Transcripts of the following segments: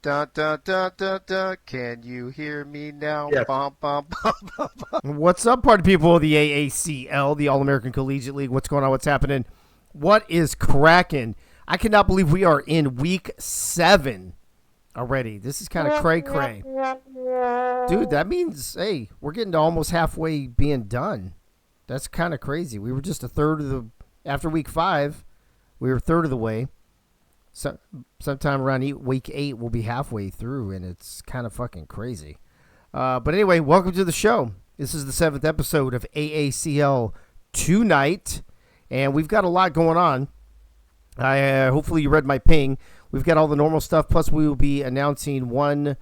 Dun, dun, dun, dun, dun. Can you hear me now? Yes. Bum, bum, bum, bum, bum. What's up, party people of the AACL, the All American Collegiate League? What's going on? What's happening? What is cracking? I cannot believe we are in week 7 already. This is kind of cray cray. Dude, that means, hey, we're getting to almost halfway being done. That's kind of crazy. We were just a third of the, after week 5, we were a third of the way. So, sometime around week 8, we'll be halfway through, and it's kind of fucking crazy. But anyway, welcome to the show. This is the 7th episode of AACL TueNight, and we've got a lot going on. Hopefully you read my ping. We've got all the normal stuff, plus we will be announcing one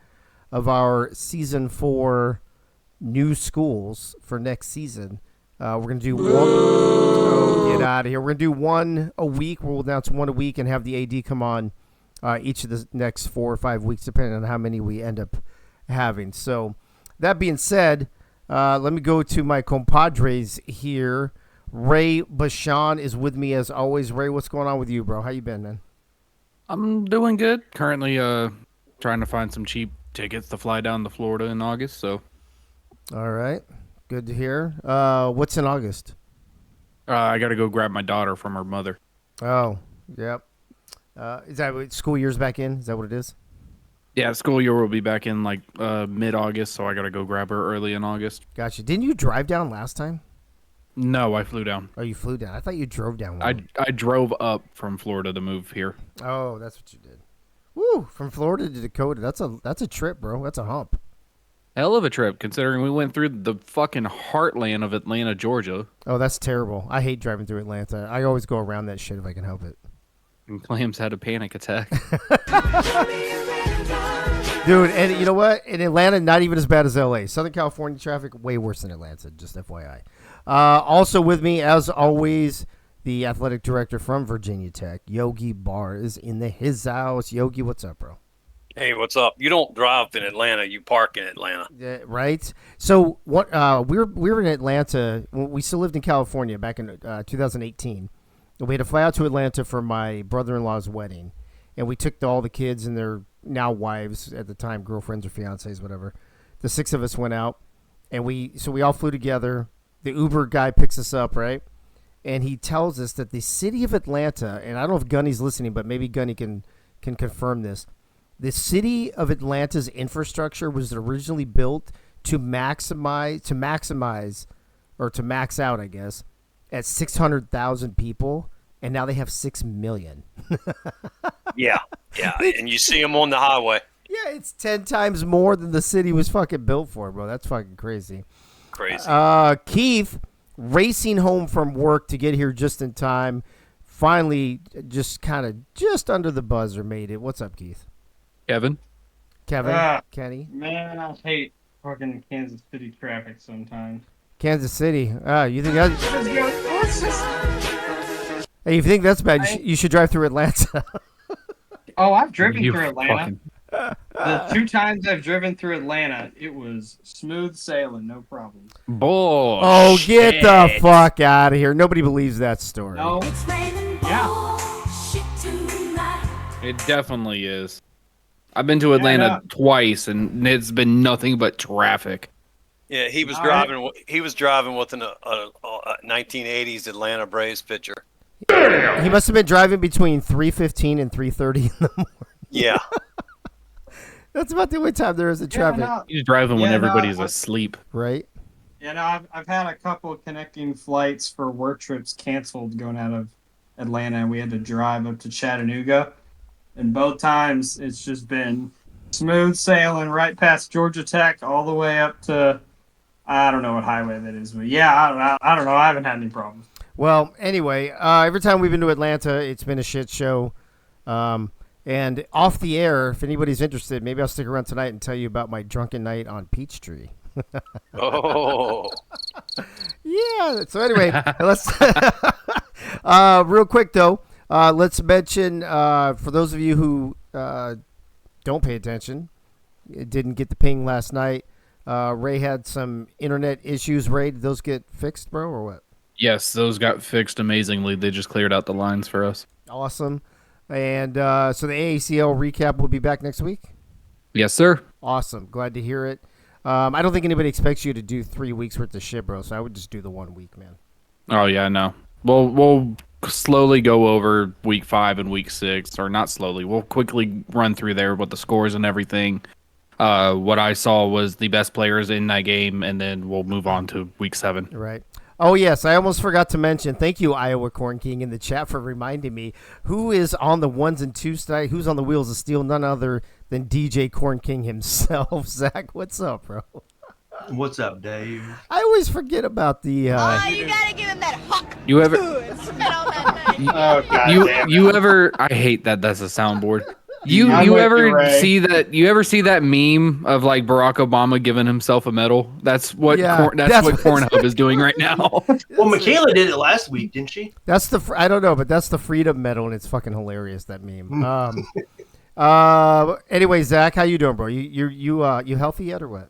of our Season 4 new schools for next season. We're going to do one. Oh, get out of here. We're going to do one a week. We'll announce one a week and have the AD come on each of the next 4 or 5 weeks, depending on how many we end up having. So, that being said, let me go to my compadres here. Ray Bashan is with me as always. Ray, what's going on with you, bro? How you been, man? I'm doing good. Currently trying to find some cheap tickets to fly down to Florida in August, so All right. Good to hear. What's in August? I got to go grab my daughter from her mother. Oh, yep. Is that what school year's back in? Is that what it is? Yeah, school year will be back in like mid-August, so I got to go grab her early in August. Gotcha. Didn't you drive down last time? No, I flew down. Oh, you flew down. I thought you drove down. I drove up from Florida to move here. Oh, that's what you did. Woo! From Florida to Dakota. That's a trip, bro. That's a hump. Hell of a trip, considering we went through the fucking heartland of Atlanta, Georgia. Oh, that's terrible. I hate driving through Atlanta. I always go around that shit if I can help it. And Clams had a panic attack. Dude, and you know what? In Atlanta, not even as bad as LA. Southern California traffic, way worse than Atlanta, just FYI. Also with me, as always, the athletic director from Virginia Tech, Yogi Barr, is in his house. Yogi, what's up, bro? Hey, what's up? You don't drive in Atlanta, you park in Atlanta. Yeah, right. So what? We were in Atlanta. We still lived in California back in 2018. And we had to fly out to Atlanta for my brother-in-law's wedding, and we took all the kids and their now wives at the time, girlfriends or fiancés, whatever. The 6 of us went out, and we all flew together. The Uber guy picks us up, right? And he tells us that the city of Atlanta, and I don't know if Gunny's listening, but maybe Gunny can confirm this. The city of Atlanta's infrastructure was originally built to max out, I guess, at 600,000 people, and now they have 6 million. Yeah, and you see them on the highway. Yeah, it's 10 times more than the city was fucking built for, bro. That's fucking crazy. Crazy. Keith, racing home from work to get here just in time, finally just under the buzzer made it. What's up, Keith? Kevin? Kevin? Kenny? Man, I hate fucking Kansas City traffic sometimes. Kansas City. You think that? Hey, if you think that's bad, you should drive through Atlanta. Oh, I've driven You through Atlanta. fucking- The 2 times I've driven through Atlanta, it was smooth sailing, no problem. Bull. Oh, get the fuck out of here. Nobody believes that story. No, yeah, It definitely is. I've been to Atlanta Yeah. twice, and it's been nothing but traffic. Yeah, he was All driving. He was driving with a 1980s Atlanta Braves pitcher. He must have been driving between 3:15 and 3:30 in the morning. Yeah, That's about the only time there is a traffic, He's driving when Yeah, no, everybody's I- asleep. right? I've had a couple of connecting flights for work trips canceled going out of Atlanta, and we had to drive up to Chattanooga. And both times, it's just been smooth sailing right past Georgia Tech all the way up to, I don't know what highway that is, but yeah, I don't know. I haven't had any problems. Well, anyway, every time we've been to Atlanta, it's been a shit show. And off the air, if anybody's interested, maybe I'll stick around tonight and tell you about my drunken night on Peachtree. Oh, Yeah. So anyway, let's real quick though. Let's mention for those of you who don't pay attention, didn't get the ping last night. Ray had some internet issues. Ray, did those get fixed, bro, or what? Yes, those got fixed amazingly. They just cleared out the lines for us. Awesome. And so the AACL recap will be back next week. Yes, sir. Awesome. Glad to hear it. I don't think anybody expects you to do 3 weeks worth of shit, bro. So I would just do the 1 week, man. Oh yeah, no. We'll slowly go over week 5 and week 6, or not slowly. We'll quickly run through there with the scores and everything. What I saw was the best players in that game, and then we'll move on to week 7. Right. Oh, yes. I almost forgot to mention. Thank you, Iowa Corn King, in the chat for reminding me. Who is on the ones and twos tonight? Who's on the wheels of steel? None other than DJ Corn King himself. Zach, what's up, bro? What's up, Dave? I always forget about the. You gotta give him that hawk. You ever Spit on that thing. Oh god you damn it. you ever? I hate that. That's a soundboard. You I'm you with ever you, Ray. see that? You ever see that meme of like Barack Obama giving himself a medal? That's what Yeah, that's that's what what- Pornhub is doing right now. Well, Michaela did it last week, didn't she? That's the. I don't know, but that's the Freedom Medal, and it's fucking hilarious, that meme. Anyway, Zach, how you doing, bro? You healthy yet or what?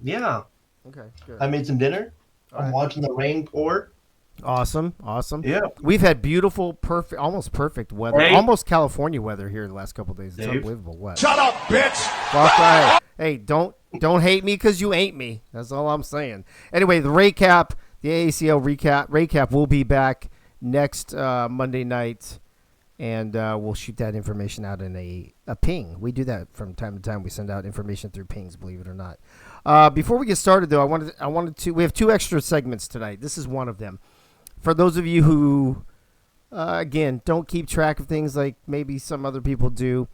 Yeah. Okay, good. I made some dinner. I'm watching the rain pour. Awesome. Yeah. We've had beautiful, perfect, almost perfect weather, Hey. almost California weather here the last couple of days. It's Dave. unbelievable. What? Shut up, bitch! Fuck right. Hey, don't hate me because you ain't me. That's all I'm saying. Anyway, the recap, the AACL recap will be back next Monday night, and we'll shoot that information out in a ping. We do that from time to time. We send out information through pings, believe it or not. Before we get started, though, I wanted to. We have 2 extra segments tonight. This is one of them. For those of you who, again, don't keep track of things like maybe some other people do,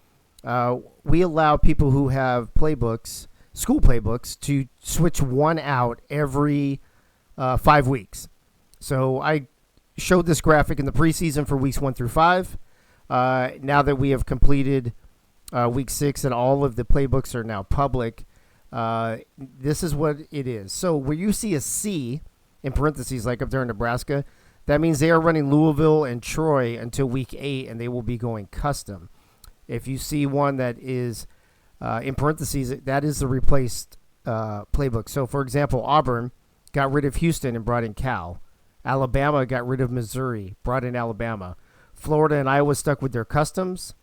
we allow people who have playbooks, school playbooks, to switch one out every 5 weeks. So I showed this graphic in the preseason for weeks 1 through 5. Now that we have completed week 6 and all of the playbooks are now public, this is what it is. So where you see a C in parentheses, like up there in Nebraska, that means they are running Louisville and Troy until week 8, and they will be going custom. If you see one that is in parentheses, that is the replaced playbook. So, for example, Auburn got rid of Houston and brought in Cal. Alabama got rid of Missouri, brought in Alabama. Florida and Iowa stuck with their customs.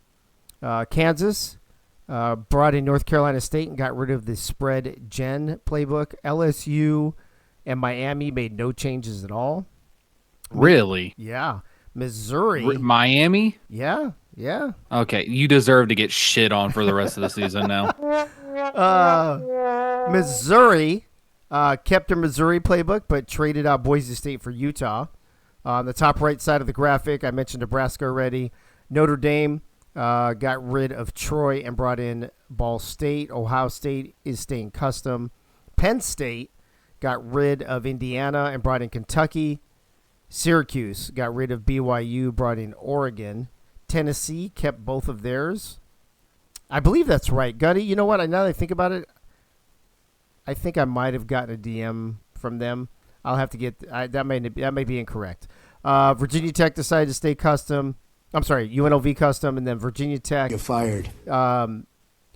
Kansas brought in North Carolina State and got rid of the spread gen playbook. LSU and Miami made no changes at all. Really? Yeah. Missouri. Miami? Yeah. Okay, you deserve to get shit on for the rest of the season now. Missouri kept their Missouri playbook, but traded out Boise State for Utah. On the top right side of the graphic, I mentioned Nebraska already. Notre Dame got rid of Troy and brought in Ball State. Ohio State is staying custom. Penn State got rid of Indiana and brought in Kentucky. Syracuse got rid of BYU, brought in Oregon. Tennessee kept both of theirs. I believe that's right. Gutty, you know what? Now that I think about it, I think I might have gotten a DM from them. I'll have to get that may be incorrect. Virginia Tech decided to stay custom. I'm sorry, UNLV custom, and then Virginia Tech. You're fired.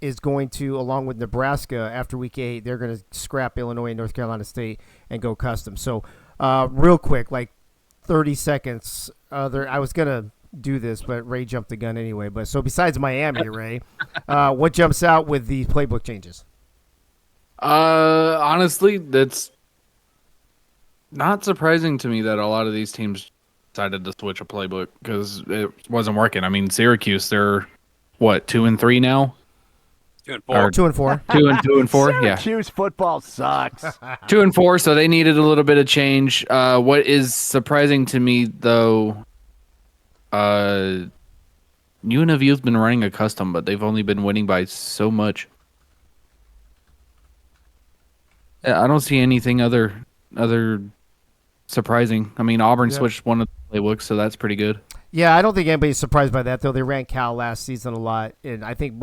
Is going to, along with Nebraska, after week 8, they're going to scrap Illinois and North Carolina State and go custom. So, real quick, like 30 seconds. I was going to do this, but Ray jumped the gun anyway. But so besides Miami, Ray, what jumps out with the playbook changes? Honestly, that's not surprising to me that a lot of these teams decided to switch a playbook because it wasn't working. I mean, Syracuse, they're what, 2-3 now? 2 and Or 4. 2 and 4. 2 and 4. Yeah, Syracuse football sucks. 2 and 4. So they needed a little bit of change. What is surprising to me though, UNLV's been running a custom, but they've only been winning by so much. I don't see anything other surprising. I mean, Auburn switched one of the playbooks, so that's pretty good. Yeah, I don't think anybody's surprised by that, though. They ran Cal last season a lot, and I think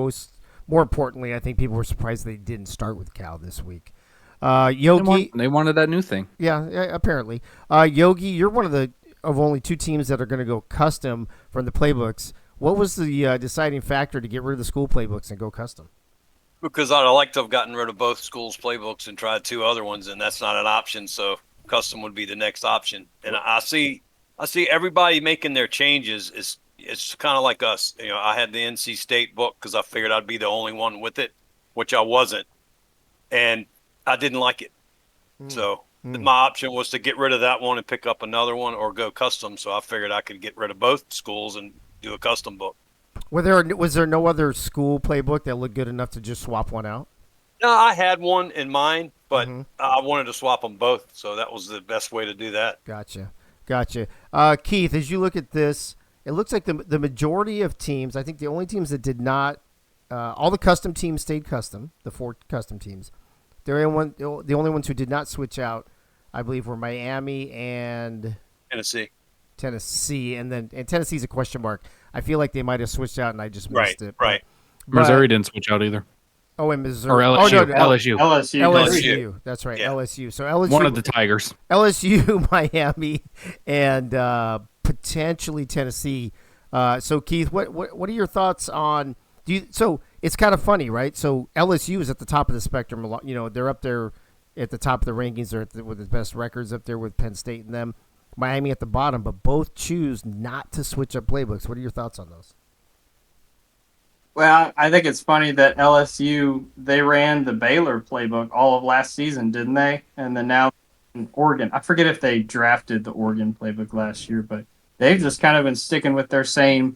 more importantly, I think people were surprised they didn't start with Cal this week. Yogi, They wanted that new thing. yeah, apparently. Yogi, you're one of only 2 teams that are going to go custom from the playbooks. What was the deciding factor to get rid of the school playbooks and go custom? Because I'd like to have gotten rid of both schools' playbooks and tried 2 other ones, and that's not an option. So custom would be the next option. And I see everybody making their changes. It's kind of like us. You know, I had the NC State book because I figured I'd be the only one with it. which I wasn't, and I didn't like it. So my option was to get rid of that one and pick up another one or go custom. So I figured I could get rid of both schools and do a custom book. Was there no other school playbook that looked good enough to just swap one out? No, I had one in mind, but I wanted to swap them both. So that was the best way to do that. Gotcha. Keith, as you look at this, it looks like the majority of teams, I think the only teams that did not, all the custom teams stayed custom, the 4 custom teams. The only ones who did not switch out, I believe, were Miami and Tennessee, and Tennessee's a question mark. I feel like they might have switched out, and I just missed it. Right. Missouri didn't switch out either. Oh, and Missouri. Or LSU. Oh, no, LSU. LSU. That's right. Yeah. LSU. So LSU. One of the Tigers. LSU, Miami, and potentially Tennessee. So Keith, what are your thoughts on? So it's kind of funny, right? So LSU is at the top of the spectrum. You know, they're up there at the top of the rankings. They're with the best records up there with Penn State and them. Miami at the bottom, but both choose not to switch up playbooks. What are your thoughts on those? Well, I think it's funny that LSU, they ran the Baylor playbook all of last season, didn't they? And then now in Oregon, I forget if they drafted the Oregon playbook last year, but they've just kind of been sticking with their same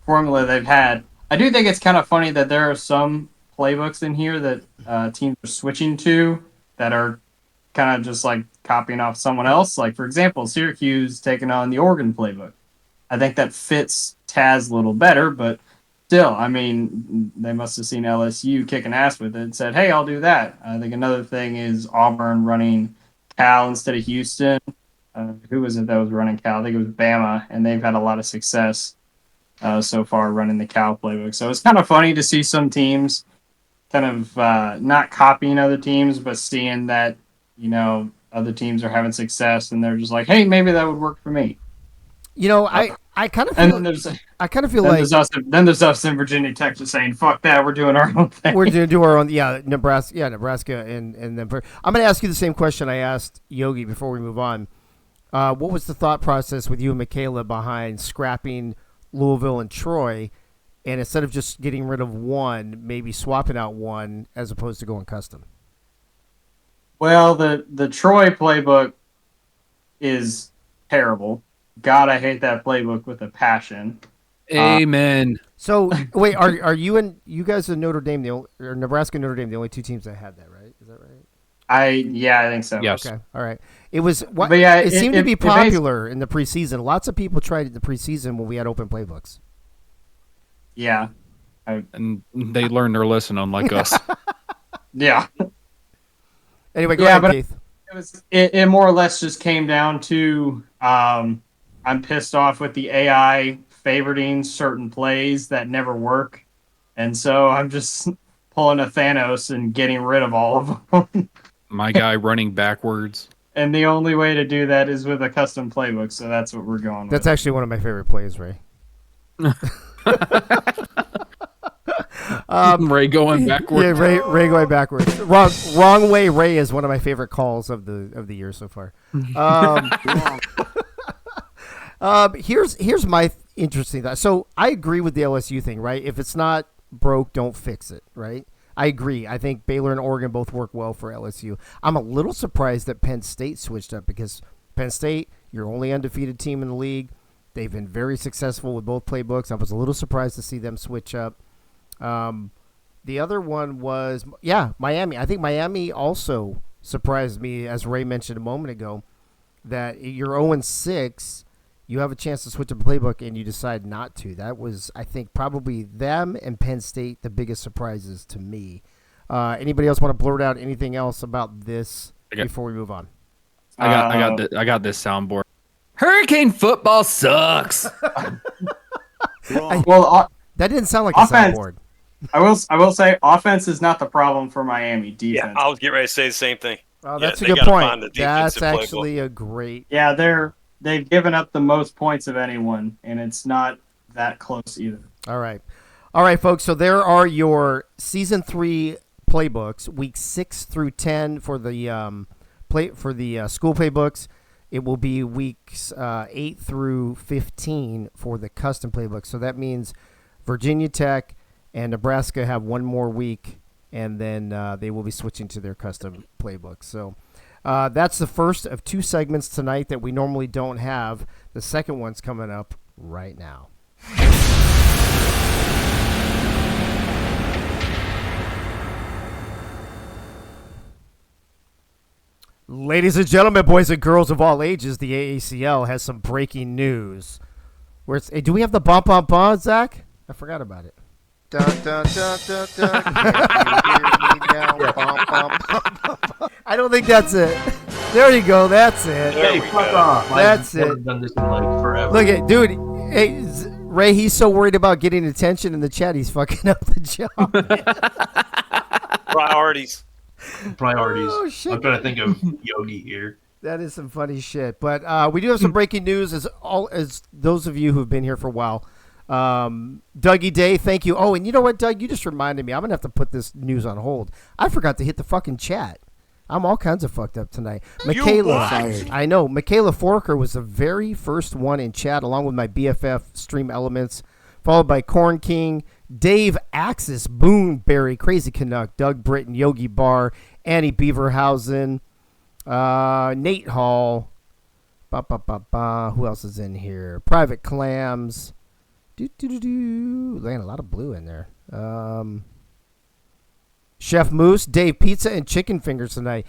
formula they've had. I do think it's kind of funny that there are some playbooks in here that teams are switching to that are kind of just like copying off someone else. Like, for example, Syracuse taking on the Oregon playbook. I think that fits Taz a little better, but still, I mean, they must have seen LSU kicking ass with it and said, hey, I'll do that. I think another thing is Auburn running Cal instead of Houston. Who was it that was running Cal? I think it was Bama, and they've had a lot of success so far running the Cal playbook. So it's kind of funny to see some teams kind of not copying other teams, but seeing that, you know, other teams are having success, and they're just like, hey, maybe that would work for me. You know, I kind of feel, And then there's then there's us in Virginia Tech just saying, fuck that, we're doing our own thing. we're going to do our own, Nebraska, and then I'm going to ask you the same question I asked Yogi before we move on. What was the thought process with you and Michaela behind scrapping Louisville and Troy, and instead of just getting rid of one, maybe swapping out one as opposed to going custom? Well, the Troy playbook is terrible. God, I hate that playbook with a passion. Amen. So wait, are you guys in Notre Dame, or Nebraska and Notre Dame, the only 2 teams that had that, right? Is that right? I think so. Yes. Okay, all right. It was what? But yeah, it seemed to be popular in the preseason. Lots of people tried it in the preseason when we had open playbooks. Yeah. And they learned their lesson, unlike us. Yeah. Anyway, go ahead, Keith. It more or less just came down to I'm pissed off with the AI favoriting certain plays that never work, and so I'm just pulling a Thanos and getting rid of all of them. My guy running backwards. And the only way to do that is with a custom playbook, so that's what we're going with. That's actually one of my favorite plays, Ray. Ray going backwards. Yeah, Ray going backwards. Wrong way. Ray is one of my favorite calls of the year so far. Here's my interesting thought. So I agree with the LSU thing, right? If it's not broke, don't fix it, right? I agree. I think Baylor and Oregon both work well for LSU. I'm a little surprised that Penn State switched up, because Penn State, your only undefeated team in the league. They've been very successful with both playbooks. I was a little surprised to see them switch up. The other one was, Miami. I think Miami also surprised me, as Ray mentioned a moment ago, that you're 0-6, you have a chance to switch up a playbook, and you decide not to. That was, I think, probably them and Penn State the biggest surprises to me. Anybody else want to blurt out anything else about this before we move on? I got this soundboard. Hurricane football sucks. Well, that didn't sound like offense, a soundboard. I will say offense is not the problem for Miami. Defense. Yeah, I was getting ready to say the same thing. Oh, that's Yeah, a they good gotta point. find the That's defensive actually a great. Yeah, they've given up the most points of anyone, and it's not that close either. All right, folks. So there are your season 3 playbooks, weeks 6 through 10 for the school playbooks. It will be weeks 8 through 15 for the custom playbooks. So that means Virginia Tech and Nebraska have one more week and then they will be switching to their custom playbook. So that's the first of 2 segments tonight that we normally don't have. The second one's coming up right now. Ladies and gentlemen, boys and girls of all ages, the AACL has some breaking news. Hey, do we have the bump, bump, bump, Zach? I forgot about it. Dun, dun, dun, dun, dun. Can you hear me now? Bump, bump, bump. I don't think that's it. There you go. That's it. Hey, fuck off. That's I've never it. done this in like forever. Look at, dude. Hey, Ray, he's so worried about getting attention in the chat, he's fucking up the job. Priorities. Priorities. Oh, shit. I'm trying to think of Yogi here. That is some funny shit. But we do have some breaking news, as those of you who have been here for a while. Dougie Day, thank you. Oh, and you know what, Doug? You just reminded me. I'm going to have to put this news on hold. I forgot to hit the fucking chat. I'm all kinds of fucked up tonight. Michaela, I know. Michaela Forker was the very first one in chat, along with my BFF Stream Elements, followed by Corn King, Dave Axis, Boone Berry, Crazy Canuck, Doug Britton, Yogi Bar, Annie Beaverhausen, Nate Hall. Who else is in here? Private Clams. Laying a lot of blue in there. Chef Moose, Dave Pizza, and Chicken Fingers tonight.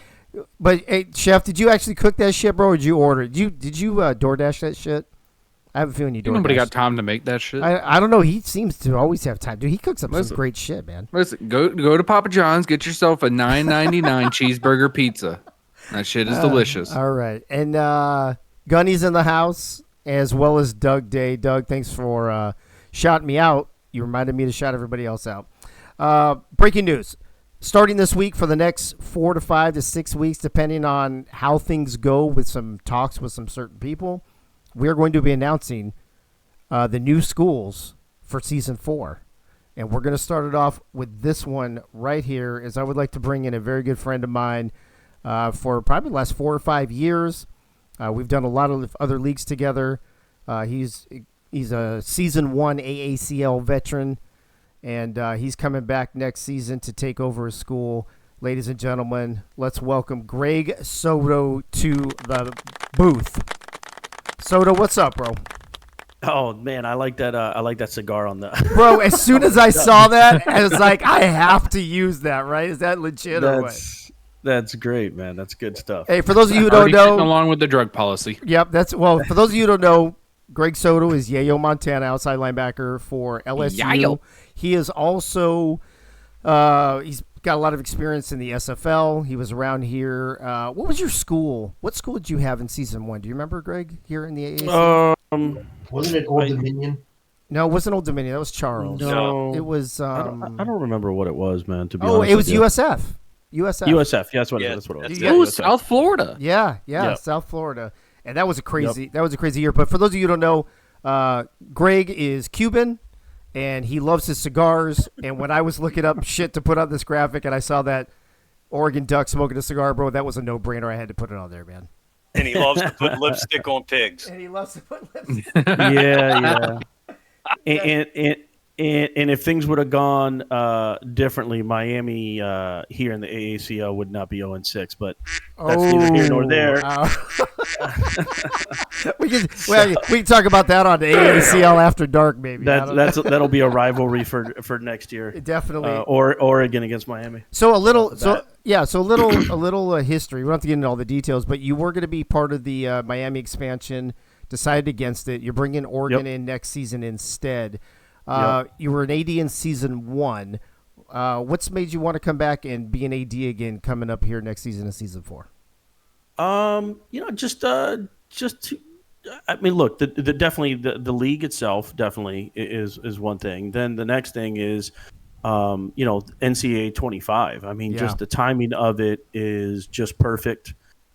But hey, Chef, did you actually cook that shit, bro, or did you order it? Did you DoorDash that shit? I have a feeling you DoorDash. Nobody got time to make that shit. I don't know. He seems to always have time. Dude, he cooks up some great shit, man. Listen, go to Papa John's, get yourself a $9.99 cheeseburger pizza. That shit is delicious. All right. And Gunny's in the house, as well as Doug Day. Doug, thanks for shouting me out. You reminded me to shout everybody else out. Breaking news. Starting this week for the next 4 to 5 to 6 weeks, depending on how things go with some talks with some certain people, we are going to be announcing the new schools for Season 4. And we're going to start it off with this one right here, as I would like to bring in a very good friend of mine for probably the last 4 or 5 years. We've done a lot of other leagues together. He's a Season 1 AACL veteran, and he's coming back next season to take over his school. Ladies and gentlemen, let's welcome Greg Soto to the booth. Soto, what's up, bro? Oh man, I like that. I like that cigar on the. Bro, as soon as I saw that, I was like, I have to use that. Right? Is that legit or what? That's great, man. That's good stuff. Hey, for those of you who don't Already know, sitting along with the drug policy. Yep, for those of you who don't know, Greg Soto is Yayo, Montana, outside linebacker for LSU. Yayo. He is also he's got a lot of experience in the SFL. He was around here. What was your school? What school did you have in Season 1? Do you remember, Greg, here in the AAC? Wasn't it Old Dominion? No, it wasn't Old Dominion. That was Charles. No. It was. I don't remember what it was, man. To be honest, it was with you. USF. USF. USF. Yeah, that's what Yeah. it was. That's what it was. Yeah. Ooh, USF. South Florida. Yeah, Yep. South Florida, and that was a crazy year. But for those of you who don't know, Greg is Cuban, and he loves his cigars. And when I was looking up shit to put on this graphic, and I saw that Oregon Duck smoking a cigar, bro, that was a no-brainer. I had to put it on there, man. And he loves to put lipstick on pigs. And he loves to put lipstick. Yeah. And if things would have gone differently, Miami here in the AACL would not be 0-6. But that's neither here nor there. We can talk about that on the AACL after dark, maybe. That'll be a rivalry for next year. Definitely. Or Oregon against Miami. So a little history. We don't have to get into all the details, but you were going to be part of the Miami expansion. Decided against it. You're bringing Oregon in next season instead. You were an AD in Season 1. What's made you want to come back and be an AD again coming up here next season in Season 4? Just to, I mean, look, definitely the league itself definitely is one thing. Then the next thing is, NCAA 25. I mean, just the timing of it is just perfect.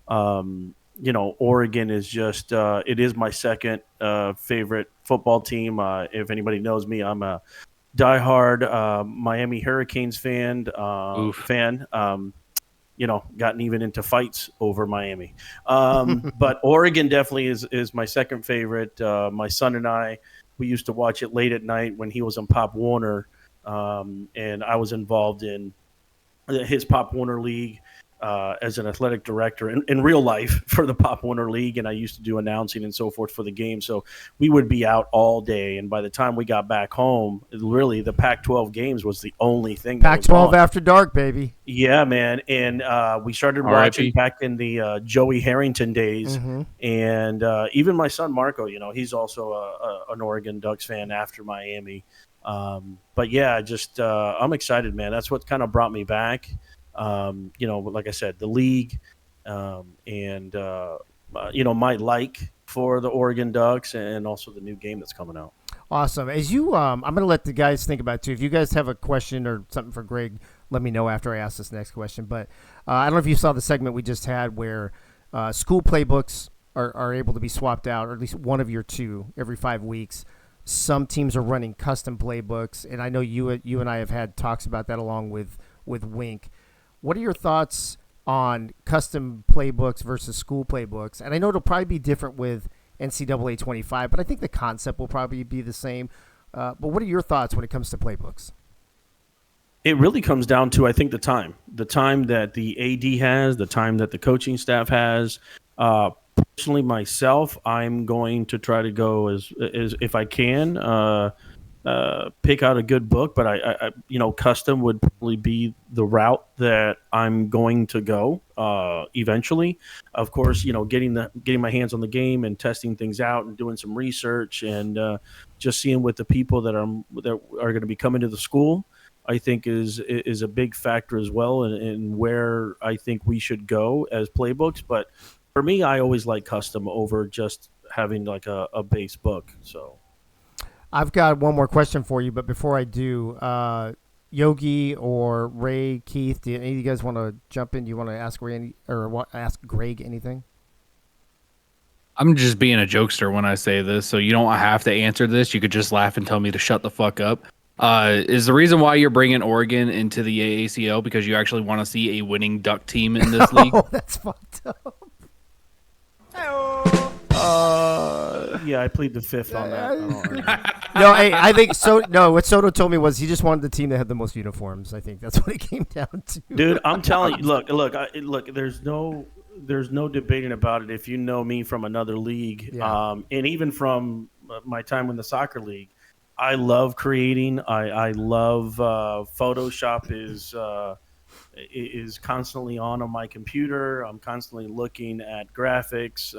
Oregon is just it is my second favorite football team. If anybody knows me, I'm a diehard Miami Hurricanes fan. Gotten even into fights over Miami. But Oregon definitely is my second favorite. My son and I, we used to watch it late at night when he was on Pop Warner, and I was involved in his Pop Warner League as an athletic director in real life for the Pop Warner League, and I used to do announcing and so forth for the game. So we would be out all day, and by the time we got back home, really the Pac-12 games was the only thing. Pac-12 after dark, baby. Yeah, man, and we started watching back in the Joey Harrington days, and even my son Marco, he's also an Oregon Ducks fan after Miami. But yeah, just I'm excited, man. That's what kind of brought me back. Like I said, the league, and my like for the Oregon Ducks, and also the new game that's coming out. Awesome. As you, I'm going to let the guys think about it too. If you guys have a question or something for Greg, let me know after I ask this next question. But I don't know if you saw the segment we just had where school playbooks are able to be swapped out, or at least one of your two every 5 weeks. Some teams are running custom playbooks, and I know you and I have had talks about that along with Wink. What are your thoughts on custom playbooks versus school playbooks? And I know it'll probably be different with NCAA 25, but I think the concept will probably be the same. But what are your thoughts when it comes to playbooks? It really comes down to, I think, the time that the AD has, the time that the coaching staff has. Personally, myself, I'm going to try to go as if I can, pick out a good book, but I custom would probably be the route that I'm going to go eventually. Of course, getting my hands on the game and testing things out and doing some research and just seeing with the people that are going to be coming to the school, I think is a big factor as well, in where I think we should go as playbooks. But for me, I always like custom over just having like a base book. So I've got one more question for you, but before I do, Yogi or Ray, Keith, do any of you guys want to jump in? Do you want to ask Ray ask Greg anything? I'm just being a jokester when I say this, so you don't have to answer this. You could just laugh and tell me to shut the fuck up. Is the reason why you're bringing Oregon into the AACL because you actually want to see a winning Duck team in this league? Oh, that's fucked up. Yeah, I plead the fifth on that. No, I think so. No, what Soto told me was he just wanted the team that had the most uniforms. I think that's what it came down to. Dude, I'm telling you, look. There's no debating about it. If you know me from another league, and even from my time in the soccer league, I love creating. I love Photoshop is constantly on my computer. I'm constantly looking at graphics.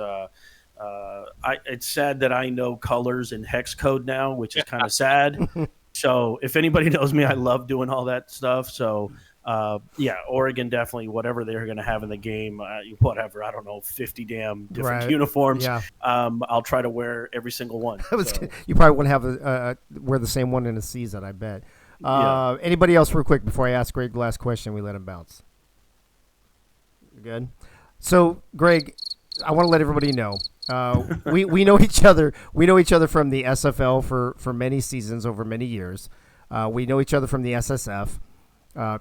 It's sad that I know colors and hex code now, which is kind of sad. So if anybody knows me, I love doing all that stuff. So Oregon definitely, whatever they're going to have in the game, whatever, I don't know, 50 damn different uniforms. Yeah. I'll try to wear every single one. You probably wouldn't have wear the same one in a season, I bet. Anybody else real quick before I ask Greg the last question, we let him bounce. Good. So, Greg, I want to let everybody know. We know each other. We know each other from the SFL for many seasons over many years. We know each other from the SSF.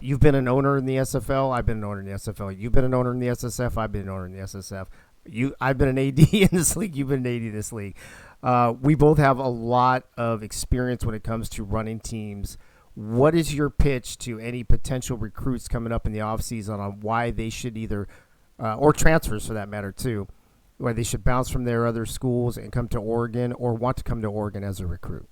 You've been an owner in the SFL. I've been an owner in the SFL. You've been an owner in the SSF. I've been an owner in the SSF. I've been an AD in this league. You've been an AD in this league. We both have a lot of experience when it comes to running teams. What is your pitch to any potential recruits coming up in the offseason on why they should either, or transfers for that matter too, why they should bounce from their other schools and come to Oregon or want to come to Oregon as a recruit?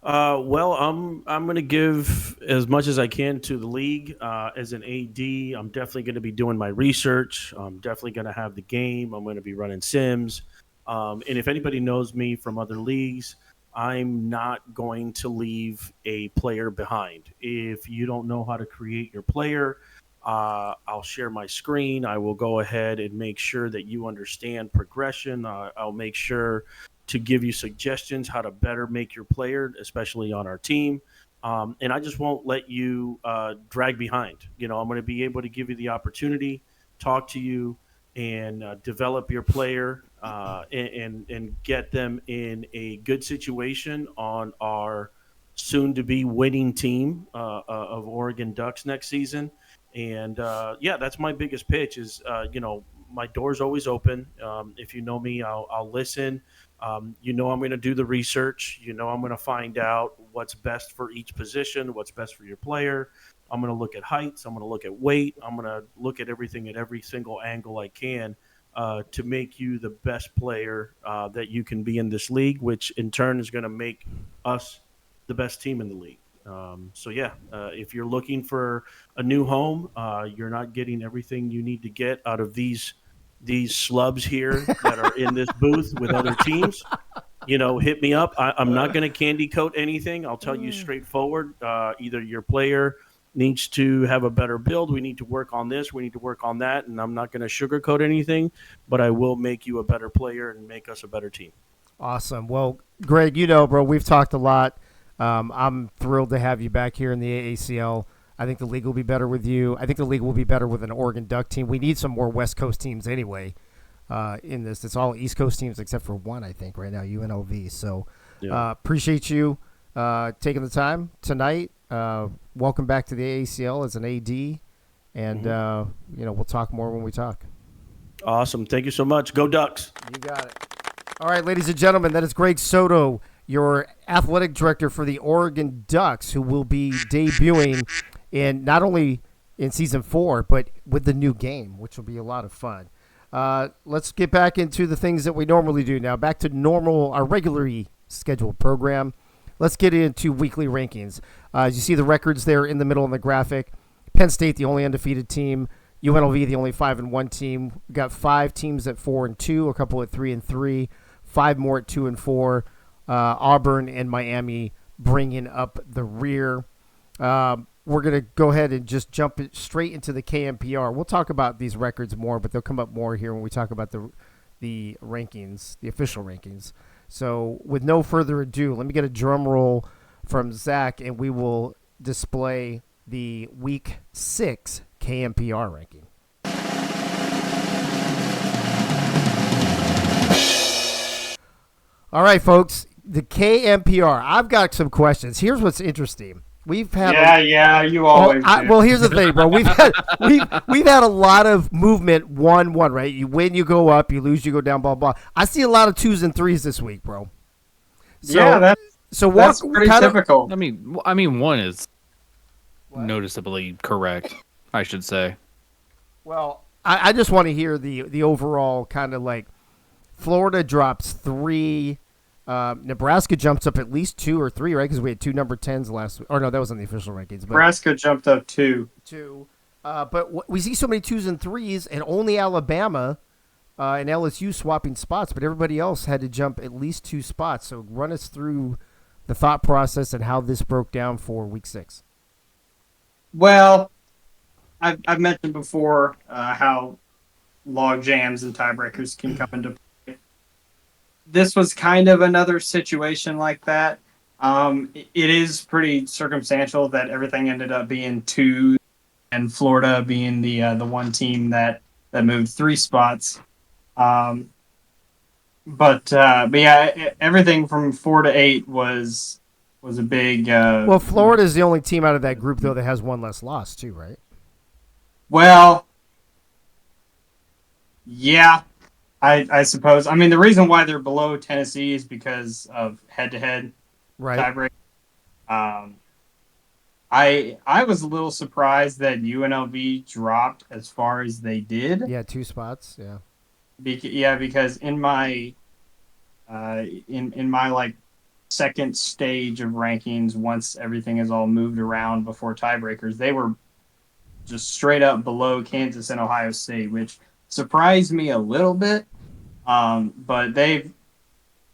Well, I'm going to give as much as I can to the league. As an AD, I'm definitely going to be doing my research. I'm definitely going to have the game. I'm going to be running sims. And if anybody knows me from other leagues, I'm not going to leave a player behind. If you don't know how to create your player, I'll share my screen. I will go ahead and make sure that you understand progression. I'll make sure to give you suggestions how to better make your player, especially on our team. And I just won't let you drag behind. I'm going to be able to give you the opportunity, talk to you, and develop your player and get them in a good situation on our soon-to-be winning team of Oregon Ducks next season. And that's my biggest pitch is, my door's always open. If you know me, I'll listen. I'm going to do the research. I'm going to find out what's best for each position, what's best for your player. I'm going to look at heights. I'm going to look at weight. I'm going to look at everything at every single angle I can to make you the best player that you can be in this league, which in turn is going to make us the best team in the league. If you're looking for a new home, you're not getting everything you need to get out of these slubs here that are in this booth with other teams. Hit me up. I'm not going to candy coat anything. I'll tell you straightforward. Either your player needs to have a better build. We need to work on this. We need to work on that. And I'm not going to sugarcoat anything, but I will make you a better player and make us a better team. Awesome. Well, Greg, bro, we've talked a lot. I'm thrilled to have you back here in the AACL. I think the league will be better with you. I think the league will be better with an Oregon Duck team. We need some more West Coast teams anyway in this. It's all East Coast teams except for one, I think, right now, UNLV. So appreciate you taking the time tonight. Welcome back to the AACL as an AD. And, we'll talk more when we talk. Awesome. Thank you so much. Go Ducks. You got it. All right, ladies and gentlemen, that is Greg Soto, your athletic director for the Oregon Ducks, who will be debuting in not only in season 4, but with the new game, which will be a lot of fun. Let's get back into the things that we normally do now. Back to our regularly scheduled program. Let's get into weekly rankings. As you see the records there in the middle on the graphic, Penn State, the only undefeated team. UNLV, the only 5-1 team. We've got 5 teams at 4-2, a couple at 3-3, 5 more at 2-4. Auburn and Miami bringing up the rear. We're going to go ahead and just jump straight into the KMPR. We'll talk about these records more, but they'll come up more here when we talk about the rankings, the official rankings. So with no further ado, let me get a drum roll from Zach, and we will display the Week 6 KMPR ranking. All right, folks, the KMPR. I've got some questions. Here's what's interesting. We've had you always do. Well, here's the thing, bro. We've had a lot of movement 1-1, right? You win, you go up, you lose, you go down, blah blah. I see a lot of 2s and 3s this week, bro. So, that's pretty typical. I mean, 1 is noticeably correct, I should say. Well, I just want to hear the overall kind of like Florida drops 3. Nebraska jumps up at least 2 or 3, right? Because we had 2 number 10s last week. Or no, that was on the official rankings. But Nebraska jumped up 2. But we see so many 2s and 3s, and only Alabama and LSU swapping spots, but everybody else had to jump at least 2 spots. So run us through the thought process and how this broke down for Week 6. Well, I've mentioned before how log jams and tiebreakers can come into play. This was kind of another situation like that. It is pretty circumstantial that everything ended up being 2, and Florida being the one team that moved 3 spots. But yeah, everything from 4 to 8 was a big. Well, Florida is the only team out of that group though that has 1 less loss too, right? Well, yeah. I suppose. I mean, the reason why they're below Tennessee is because of head-to-head tiebreak. I was a little surprised that UNLV dropped as far as they did. Yeah, 2 spots. Yeah. Because in my in my like second stage of rankings, once everything is all moved around before tiebreakers, they were just straight up below Kansas and Ohio State, which surprised me a little bit. But the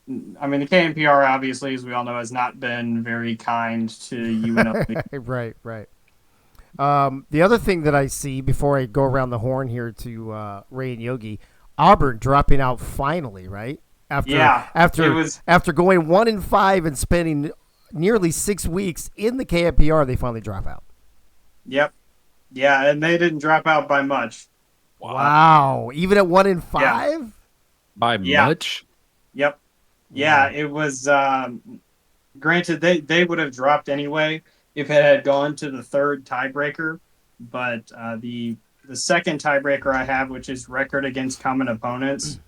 KNPR, obviously, as we all know, has not been very kind to UNLV. Right. The other thing that I see before I go around the horn here to Ray and Yogi, Auburn dropping out finally, right? After going 1-5 and spending nearly 6 weeks in the KNPR, they finally drop out. Yep. Yeah, and they didn't drop out by much. Wow. Even at 1-5? Yeah. By much? Yep. Yeah, it was granted they would have dropped anyway if it had gone to the third tiebreaker, but the the second tiebreaker I have, which is record against common opponents.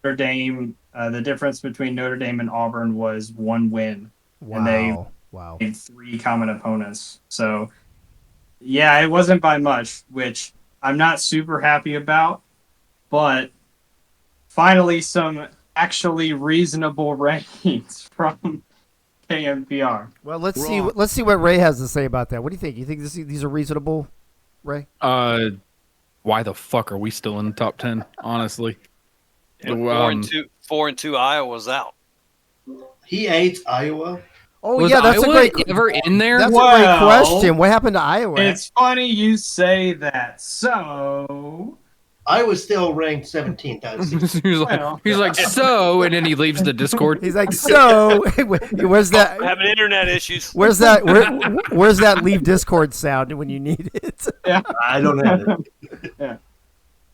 Notre Dame. The difference between Notre Dame and Auburn was 1 win, and they made 3 common opponents. So, yeah, it wasn't by much, which I'm not super happy about. But finally, some actually reasonable rankings from KMPR. Well, let's see what Ray has to say about that. What do you think? You think these are reasonable, Ray? Why the fuck are we still in the top 10? Honestly, And 4-2 Iowa's out. He hates Iowa. Oh was yeah, that's Iowa a great. ever in there? That's a great question. What happened to Iowa? It's funny you say that. So Iowa's still ranked 17th out of 16. he's like so, and then he leaves the Discord. He's like, so where's that? Having internet issues. Where's that? Where's that leave Discord sound when you need it? Yeah. I don't have it. Yeah.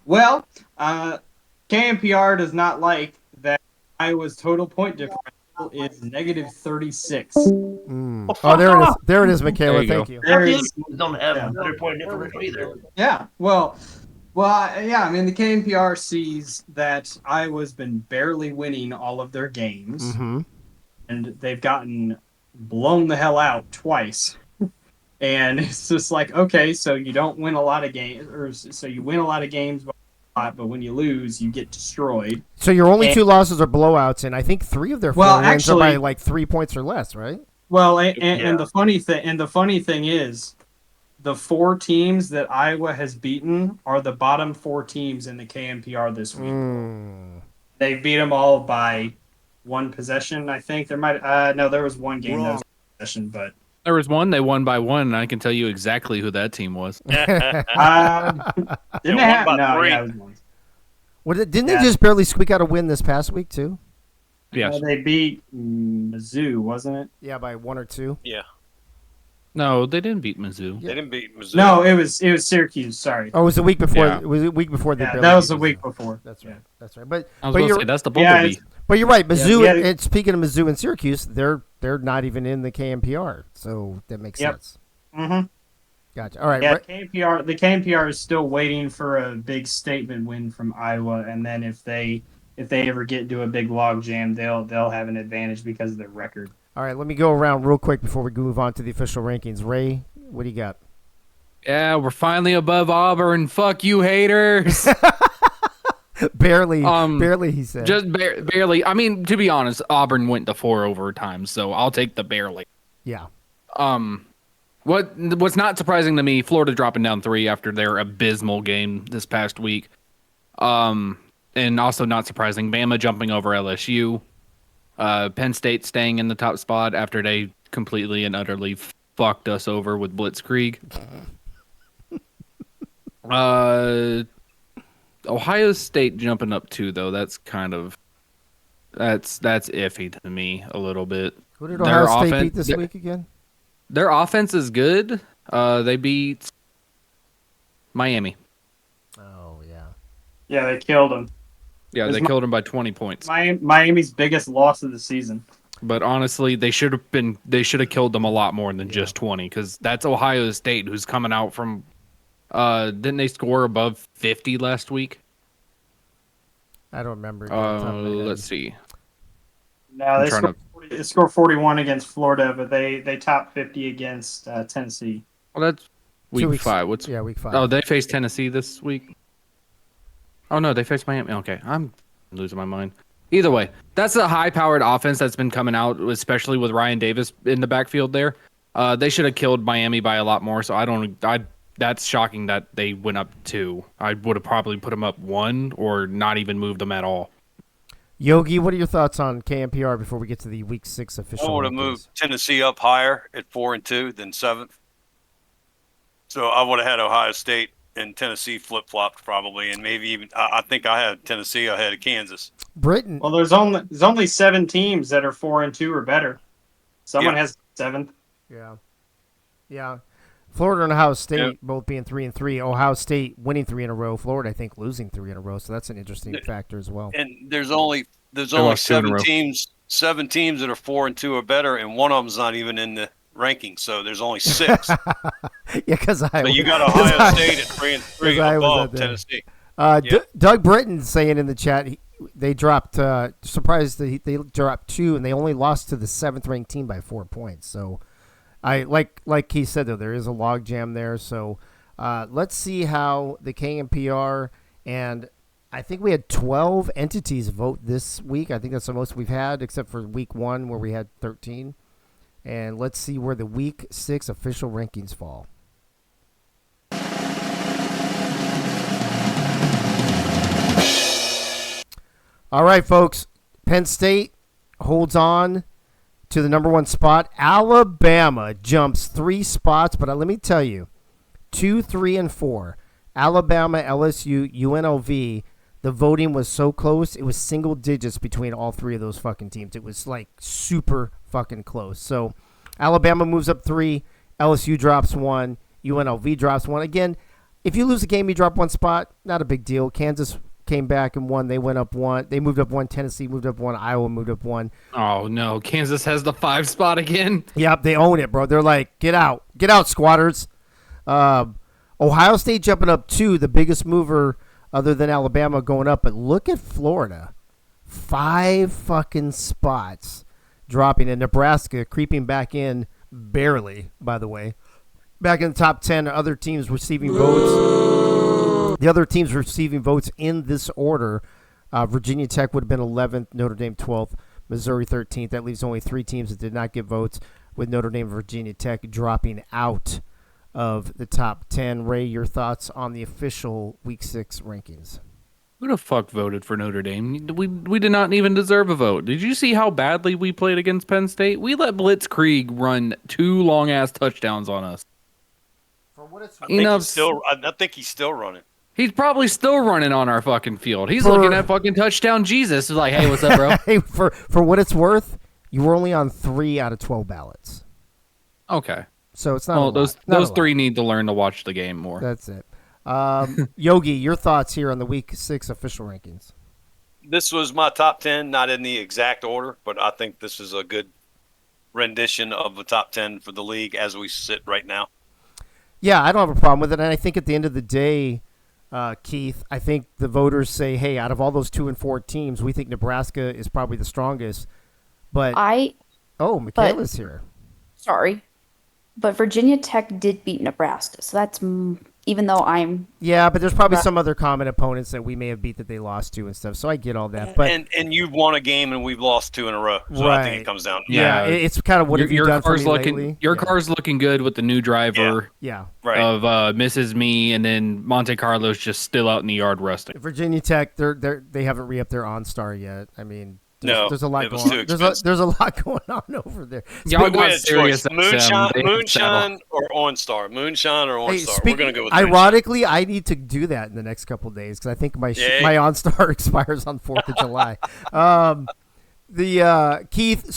Well, KMPR does not like that Iowa's total point differential is -36. Oh, there it is. There it is, Michaela. There you Thank go. you. There it is. Don't have a 100-point differential either. Yeah. Well, yeah. I mean, the KMPR sees that Iowa's been barely winning all of their games, and they've gotten blown the hell out twice. And it's just like, okay, so you don't win a lot of games, or so you win a lot of games, but when you lose, you get destroyed. So your only 2 losses are blowouts, and I think 3 of their 4 wins are by like 3 points or less, right? Well, and the funny thing is, the 4 teams that Iowa has beaten are the bottom 4 teams in the KMPR this week. They beat them all by 1 possession, I think. There was 1 game that was possession, but There was one they won by 1, and I can tell you exactly who that team was. didn't they have? No, yeah, it was 1. Didn't they just barely squeak out a win this past week too? Yes. They beat Mizzou, wasn't it? Yeah, by 1 or 2. Yeah. No, they didn't beat Mizzou. They didn't beat Mizzou. No, it was Syracuse. Sorry. Oh, it was the week before. Yeah. It was the week before. Yeah, that was the week before. That's right. That's right. But I was going to say that's the Yeah, Bumblebee. but you're right. Mizzou. Yeah. And speaking of Mizzou and Syracuse, they're not even in the KMPR, so that makes sense. Mm-hmm. Gotcha. All right. Yeah, the KMPR is still waiting for a big statement win from Iowa, and then if they ever get into a big log jam, they'll have an advantage because of their record. All right. Let me go around real quick before we move on to the official rankings. Ray, what do you got? Yeah, we're finally above Auburn. Fuck you, haters. Barely, he said. Just barely. I mean, to be honest, Auburn went to 4 overtimes, so I'll take the barely. Yeah. What's not surprising to me, Florida dropping down 3 after their abysmal game this past week. And also not surprising, Bama jumping over LSU. Penn State staying in the top spot after they completely and utterly fucked us over with Blitzkrieg. Ohio State jumping up 2, though. That's kind of that's iffy to me a little bit. Who did Ohio State beat this week again? Their offense is good. They beat Miami. Oh yeah. Yeah, they killed them. Yeah, they killed them by 20 points. Miami's biggest loss of the season. But honestly, they should have killed them a lot more than just 20, because that's Ohio State, who's coming out from. Didn't they score above 50 last week? I don't remember. Let's see. No, they scored 41 against Florida, but they topped 50 against Tennessee. Well, that's week 5. Week 5. Oh, they faced Tennessee this week. Oh no, they faced Miami. Okay, I'm losing my mind. Either way, that's a high-powered offense that's been coming out, especially with Ryan Davis in the backfield there. They should have killed Miami by a lot more. So that's shocking that they went up 2. I would have probably put them up 1 or not even moved them at all. Yogi, what are your thoughts on KMPR before we get to the Week 6 official? I would have moved Tennessee up higher at 4-2 than 7th. So I would have had Ohio State and Tennessee flip-flopped probably, and maybe even I think I had Tennessee ahead of Kansas. Britain. Well, there's only 7 teams that are 4-2 or better. Someone has 7th. Yeah. Florida and Ohio State both being 3-3. Ohio State winning 3 in a row. Florida, I think, losing 3 in a row. So that's an interesting factor as well. And there's only 7 teams that are 4-2 or better, and one of them's not even in the ranking, so there's only 6. Yeah, because So you got Ohio State at 3 and 3 above Tennessee. Doug Britton saying in the chat they dropped. Surprised that they dropped 2, and they only lost to the 7th ranked team by 4 points. So, I like he said though, there is a log jam there. So, let's see how the KMPR and I think we had 12 entities vote this week. I think that's the most we've had, except for week 1 where we had 13. And let's see where the week 6 official rankings fall. All right, folks. Penn State holds on to the number 1 spot. Alabama jumps 3 spots, but let me tell you, 2, 3, and 4. Alabama, LSU, UNLV. The voting was so close, it was single digits between all 3 of those fucking teams. It was like super fucking close. So Alabama moves up 3, LSU drops 1, UNLV drops 1. Again, if you lose a game, you drop 1 spot, not a big deal. Kansas came back and won. They went up 1. They moved up 1. Tennessee moved up 1. Iowa moved up 1. Oh, no. Kansas has the 5 spot again? Yep, they own it, bro. They're like, get out. Get out, squatters. Ohio State jumping up 2, the biggest mover other than Alabama going up. But look at Florida. 5 fucking spots dropping. And Nebraska creeping back in barely, by the way. Back in the top 10, other teams receiving votes. The other teams receiving votes in this order. Virginia Tech would have been 11th, Notre Dame 12th, Missouri 13th. That leaves only 3 teams that did not get votes, with Notre Dame and Virginia Tech dropping out of the top 10. Ray, your thoughts on the official Week 6 rankings? Who the fuck voted for Notre Dame? We did not even deserve a vote. Did you see how badly we played against Penn State? We let Blitzkrieg run 2 long-ass touchdowns on us. For what it's I think he's still running. He's probably still running on our fucking field. He's looking at fucking touchdown Jesus. He's like, hey, what's up, bro? Hey, for what it's worth, you were only on 3 out of 12 ballots. Okay. So it's not those 3 need to learn to watch the game more. That's it. Yogi, your thoughts here on the Week 6 official rankings? This was my top 10, not in the exact order, but I think this is a good rendition of the top 10 for the league as we sit right now. Yeah, I don't have a problem with it. And I think at the end of the day, Keith, I think the voters say, hey, out of all those 2 and 4 teams, we think Nebraska is probably the strongest. But Michaela's here. Sorry. But Virginia Tech did beat Nebraska, so that's even though I'm... Yeah, but there's probably some other common opponents that we may have beat that they lost to and stuff, so I get all that. But And you've won a game and we've lost 2 in a row, so Right. I think it comes down to Yeah, it's kind of what have you done for me lately? Your car's looking good with the new driver Right. of Mrs. Me, and then Monte Carlo's just still out in the yard rusting. Virginia Tech, they haven't re-upped their OnStar yet. I mean... There's a lot it was going too on. expensive. There's a lot going on over there. Y'all we got had a serious choice. Moonshine or OnStar. Moonshine or OnStar. We're going to go with ironically, I need to do that in the next couple of days because I think my OnStar expires on 4th of July. Keith,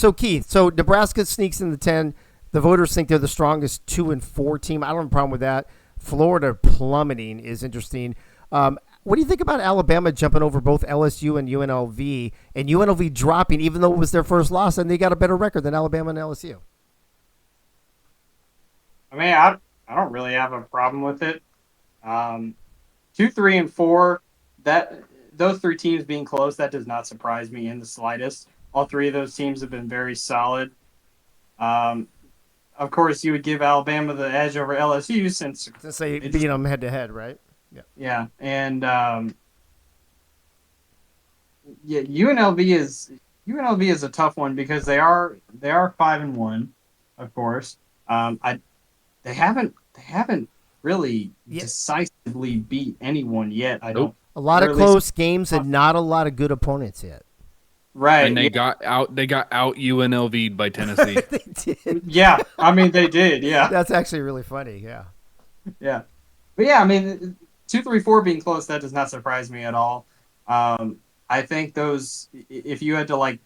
so Nebraska sneaks in the 10. The voters think they're the strongest 2 and 4 team. I don't have a problem with that. Florida plummeting is interesting. What do you think about Alabama jumping over both LSU and UNLV dropping, even though it was their first loss, and they got a better record than Alabama and LSU? I mean, I don't really have a problem with it. 2, 3, and 4, those 3 teams being close, that does not surprise me in the slightest. All 3 of those teams have been very solid. Of course, you would give Alabama the edge over LSU since they beat them head to head, right? Yeah, and UNLV is a tough one because they are 5-1, of course. They haven't really decisively beat anyone yet. I don't. A lot of close games and not a lot of good opponents yet. Right, and they got out UNLV'd by Tennessee. They did. Yeah, I mean they did. Yeah, that's actually really funny. Yeah, but yeah, I mean 2, 3, 4 being close, that does not surprise me at all. I think those, if you had to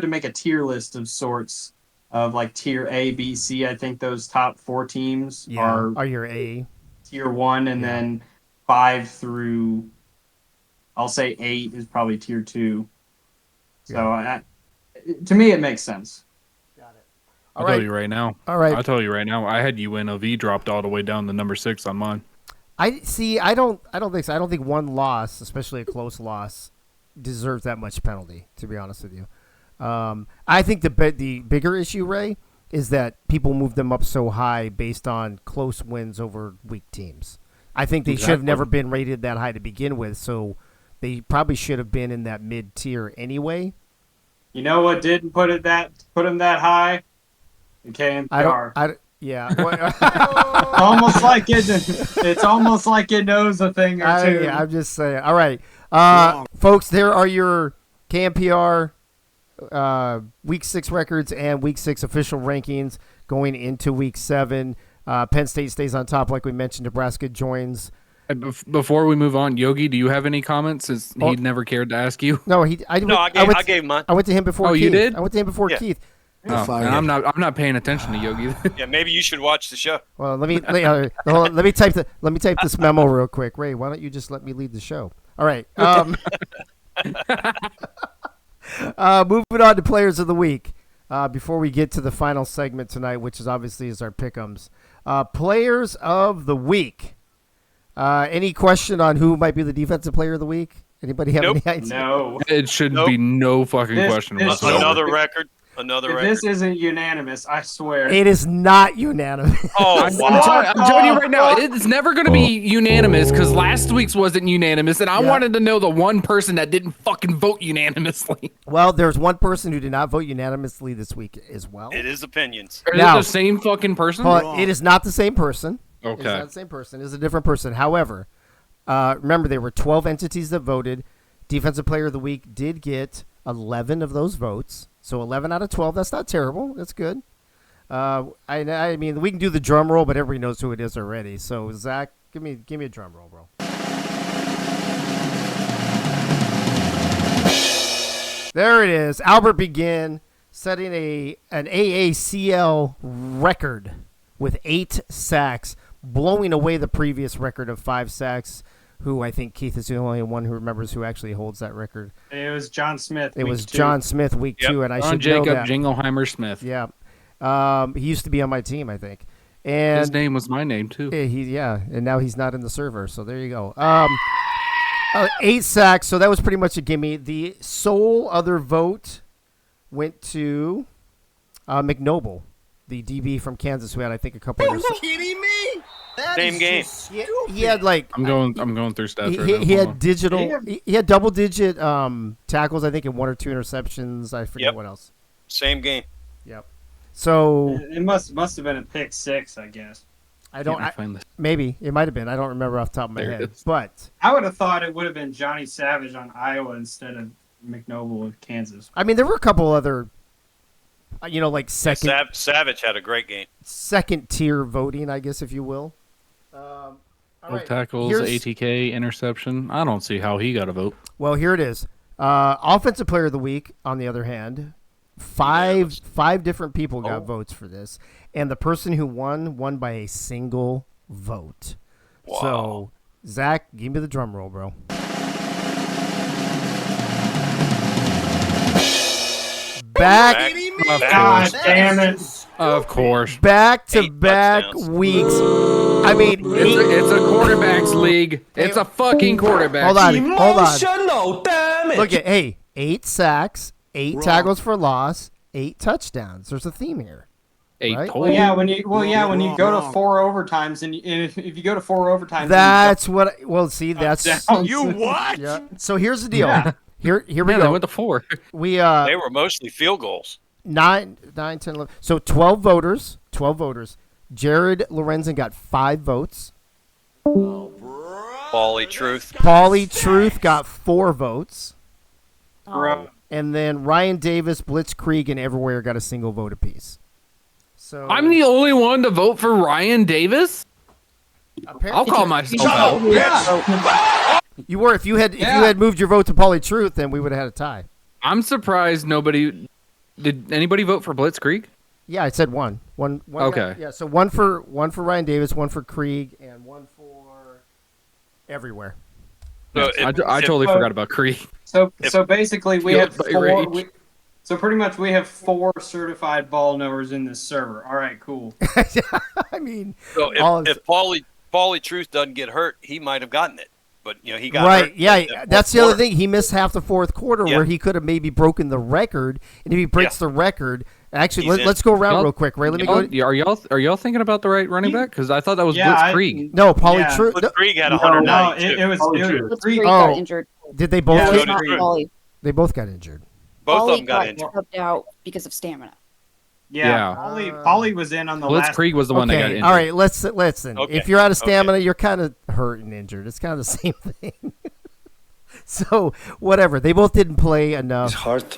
make a tier list of sorts of like tier A, B, C, I think those top 4 teams are your A, tier 1, and then 5 through, I'll say 8 is probably tier 2. So to me, it makes sense. Got it. I'll tell you right now. All right. I'll tell you right now. I had UNLV dropped all the way down to number 6 on mine. I don't think so. I don't think one loss, especially a close loss, deserves that much penalty. To be honest with you, I think the bigger issue, Ray, is that people move them up so high based on close wins over weak teams. I think they should have never been rated that high to begin with, so they probably should have been in that mid tier anyway. You know what didn't put him that high? The KNPR. Yeah. Almost like it's almost like it knows a thing or two. Yeah, I'm just saying. All right, folks, there are your KNPR Week 6 records and Week 6 official rankings going into Week 7. Penn State stays on top, like we mentioned. Nebraska joins. Before we move on, Yogi, do you have any comments? Since he never cared to ask you. No, I gave mine. I went to him before. Oh, Keith. you did? I went to him before Keith. Oh, I'm not paying attention to Yogi. Yeah, maybe you should watch the show. Well, let me type this memo real quick. Ray, why don't you just let me lead the show? All right. Moving on to players of the week. Before we get to the final segment tonight, which is obviously our pick'ems. Players of the week. Any question on who might be the defensive player of the week? Anybody have any idea? No. It should be no fucking question. Another record. This isn't unanimous, I swear. It is not unanimous. Oh, wow. I'm telling you right now, it's never going to be unanimous because last week's wasn't unanimous, and I wanted to know the one person that didn't fucking vote unanimously. Well, there's one person who did not vote unanimously this week as well. It is opinions. Is it the same fucking person? It is not the same person. Okay. It's not the same person. It's a different person. However, remember, there were 12 entities that voted. Defensive Player of the Week did get 11 of those votes. So 11 out of 12, that's not terrible. That's good. I mean, we can do the drum roll, but everybody knows who it is already. So, Zach, give me a drum roll, bro. There it is. Albert Begin setting an AACL record with 8 sacks, blowing away the previous record of 5 sacks, who I think Keith is the only one who remembers who actually holds that record. It was John Smith. It was John Smith week 2, and I should know that. Jingleheimer Smith. Yeah. He used to be on my team, I think. And his name was my name, too. And now he's not in the server, so there you go. 8 sacks, so that was pretty much a gimme. The sole other vote went to McNoble, the DB from Kansas, who had, I think, a couple years. Are you kidding me? Same game. He had like I'm going through stats right now. He had digital. He had double-digit tackles, I think, and 1 or 2 interceptions. I forget what else. Same game. Yep. So it must have been a pick 6, I guess. Maybe it might have been. I don't remember off the top of my head. But I would have thought it would have been Johnny Savage on Iowa instead of McNoble with Kansas. I mean, there were a couple other, like second. Savage had a great game. Second tier voting, I guess, if you will. All right. Tackles, ATK, interception. I don't see how he got a vote. Well, here it is. Offensive Player of the Week, on the other hand, five different people got votes for this, and the person who won by a single vote. Wow. So, Zach, give me the drum roll, bro. Back. God damn it. Of course. Back-to-back weeks. I mean, it's a quarterbacks league. It's a fucking quarterback. Hold on. Emotional damage. Look at 8 sacks, 8 tackles for loss, 8 touchdowns. There's a theme here. 8 right? total. When you go to 4 overtimes and if you go to 4 overtimes, that's what. Well, see, that's you what? Yeah. So here's the deal. Yeah. Here we Man, go. they went to 4. We They were mostly field goals. 9, 10, 11. So 12 voters. 12 voters. Jared Lorenzen got 5 votes. Paulie Truth. Paulie Truth got 4 votes. Bro. And then Ryan Davis, Blitzkrieg, and Everywhere got a single vote apiece. So I'm the only one to vote for Ryan Davis? I'll call myself out. Yeah. You were if you had moved your vote to Paulie Truth, then we would have had a tie. I'm surprised nobody did. Anybody vote for Blitzkrieg? Yeah, I said one. One Okay. Yeah, so one for Ryan Davis, one for Krieg, and one for Everywhere. So I totally forgot about Krieg. So basically we had 4. So pretty much we have 4 certified ball knowers in this server. All right, cool. I mean, So if Paulie Truth doesn't get hurt, he might have gotten it. But he got right. hurt. Yeah, that's the other thing. He missed half the fourth quarter Yeah. where he could have maybe broken the record. And if he breaks the record, actually, He's in. let's go around real quick. Ray, let me go. Are y'all thinking about the right running back? Because I thought that was Yeah, Blitzkrieg. No, Paulie Truth. Blitzkrieg had No, 192. it was Blitzkrieg Oh. got injured. Did they both? Yeah, Paulie, so not did- Paulie. They both got injured. Both of Paulie them got injured. subbed out because of stamina. Yeah, Yeah. Paulie was in on the last. Blitzkrieg was the one that got Okay, injured. all right. Listen. Okay, If you're out of stamina, you're kind of hurt and injured. It's kind of the same thing. So whatever. They both didn't play enough. His heart.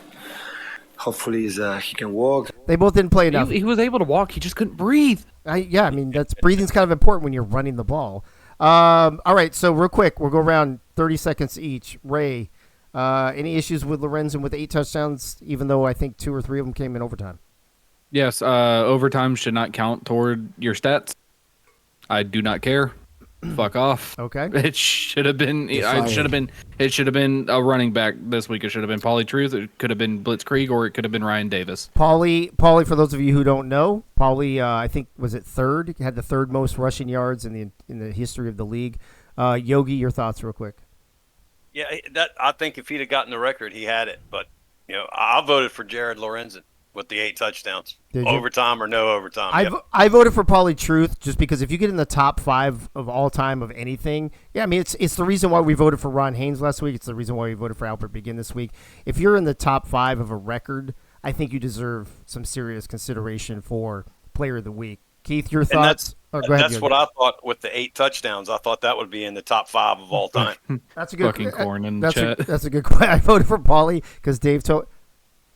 Hopefully, he can walk. They both didn't play enough. He was able to walk. He just couldn't breathe. I mean, that's breathing's kind of important when you're running the ball. All right, so real quick, we'll go around 30 seconds each. Ray, any issues with Lorenzen with 8 touchdowns, even though I think 2 or 3 of them came in overtime? Yes, overtime should not count toward your stats. I do not care. Fuck off. Okay. It should have been. It should have been a running back this week. It should have been Paulie Truth. It could have been Blitzkrieg, or it could have been Ryan Davis. Paulie. For those of you who don't know, Paulie, I think was it third. He had the third most rushing yards in the history of the league. Yogi, your thoughts, real quick. Yeah, I think if he'd have gotten the record, he had it. But I voted for Jared Lorenzen with the 8 touchdowns, Did you? overtime or no overtime. Yep. I voted for Paulie Truth just because if you get in the top 5 of all time of anything, I mean it's the reason why we voted for Ron Haynes last week. It's the reason why we voted for Albert Begin this week. If you're in the top 5 of a record, I think you deserve some serious consideration for Player of the Week. Keith, your thoughts? Go ahead, That's Yogi. what I thought with the 8 touchdowns. I thought that would be in the top 5 of all time. That's a good Fucking corn in that's chat. that's a good question. I voted for Paulie because Dave told.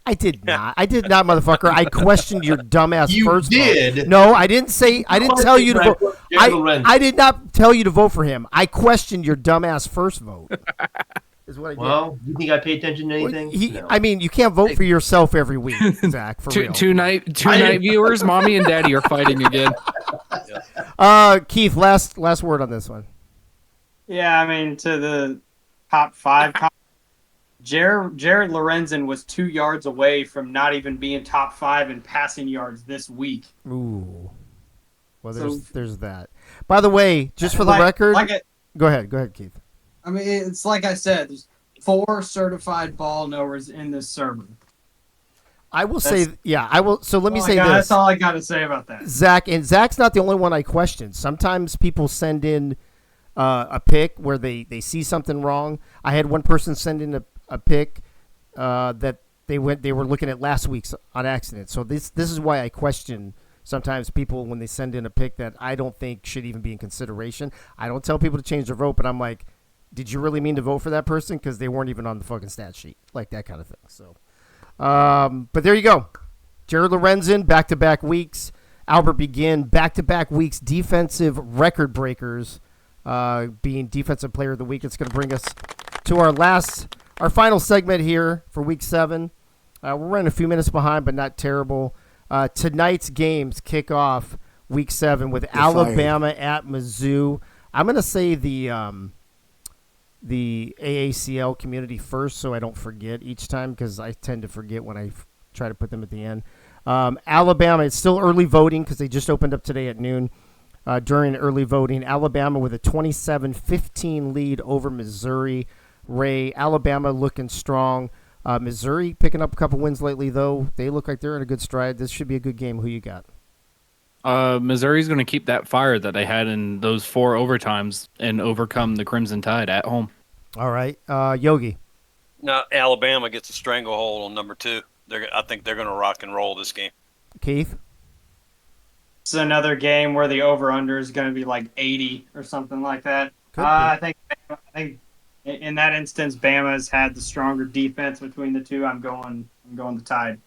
I did not, motherfucker. I questioned your dumbass You first did? vote. No, I didn't say. I didn't tell you to vote. I did not tell you to vote for him. I questioned your dumbass first vote. Is what I did. Well, you think I pay attention to anything? No. I mean, you can't vote for yourself every week, Zach. For real. Two night viewers, mommy and daddy are fighting again. Keith, last word on this one. Yeah, I mean, to the top 5. Jared Lorenzen was 2 yards away from not even being top 5 in passing yards this week. Ooh. Well, So- there's that. By the way, just for the record, go ahead, Keith. I mean, it's like I said, there's 4 certified ball knowers in this server. I will say, I will. So let me say this. That's all I got to say about that. Zach's not the only one I question. Sometimes people send in a pick where they see something wrong. I had one person send in a pick that they were looking at last week's on accident. So this is why I question sometimes people when they send in a pick that I don't think should even be in consideration. I don't tell people to change their vote, but I'm like, did you really mean to vote for that person? Because they weren't even on the fucking stat sheet, like that kind of thing. So, but there you go. Jared Lorenzen, back-to-back weeks. Albert Begin, back-to-back weeks. Defensive record breakers, being Defensive Player of the Week. It's going to bring us to our final segment here for Week 7. We're running a few minutes behind, but not terrible. Tonight's games kick off Week 7 with Alabama at Mizzou. I'm going to say the AACL community first so I don't forget each time because I tend to forget when I try to put them at the end. Alabama, it's still early voting because they just opened up today at noon. During early voting, Alabama with a 27-15 lead over Missouri. Ray, Alabama looking strong. Missouri picking up a couple wins lately, though. They look like they're in a good stride. This should be a good game. Who you got? Missouri's going to keep that fire that they had in those 4 overtimes and overcome the Crimson Tide at home. All right. Yogi. Now, Alabama gets a stranglehold on number 2. I think they're going to rock and roll this game. Keith? It's another game where the over-under is going to be like 80 or something like that. Could be. I think in that instance, Bama's had the stronger defense between the two. I'm going the Tide.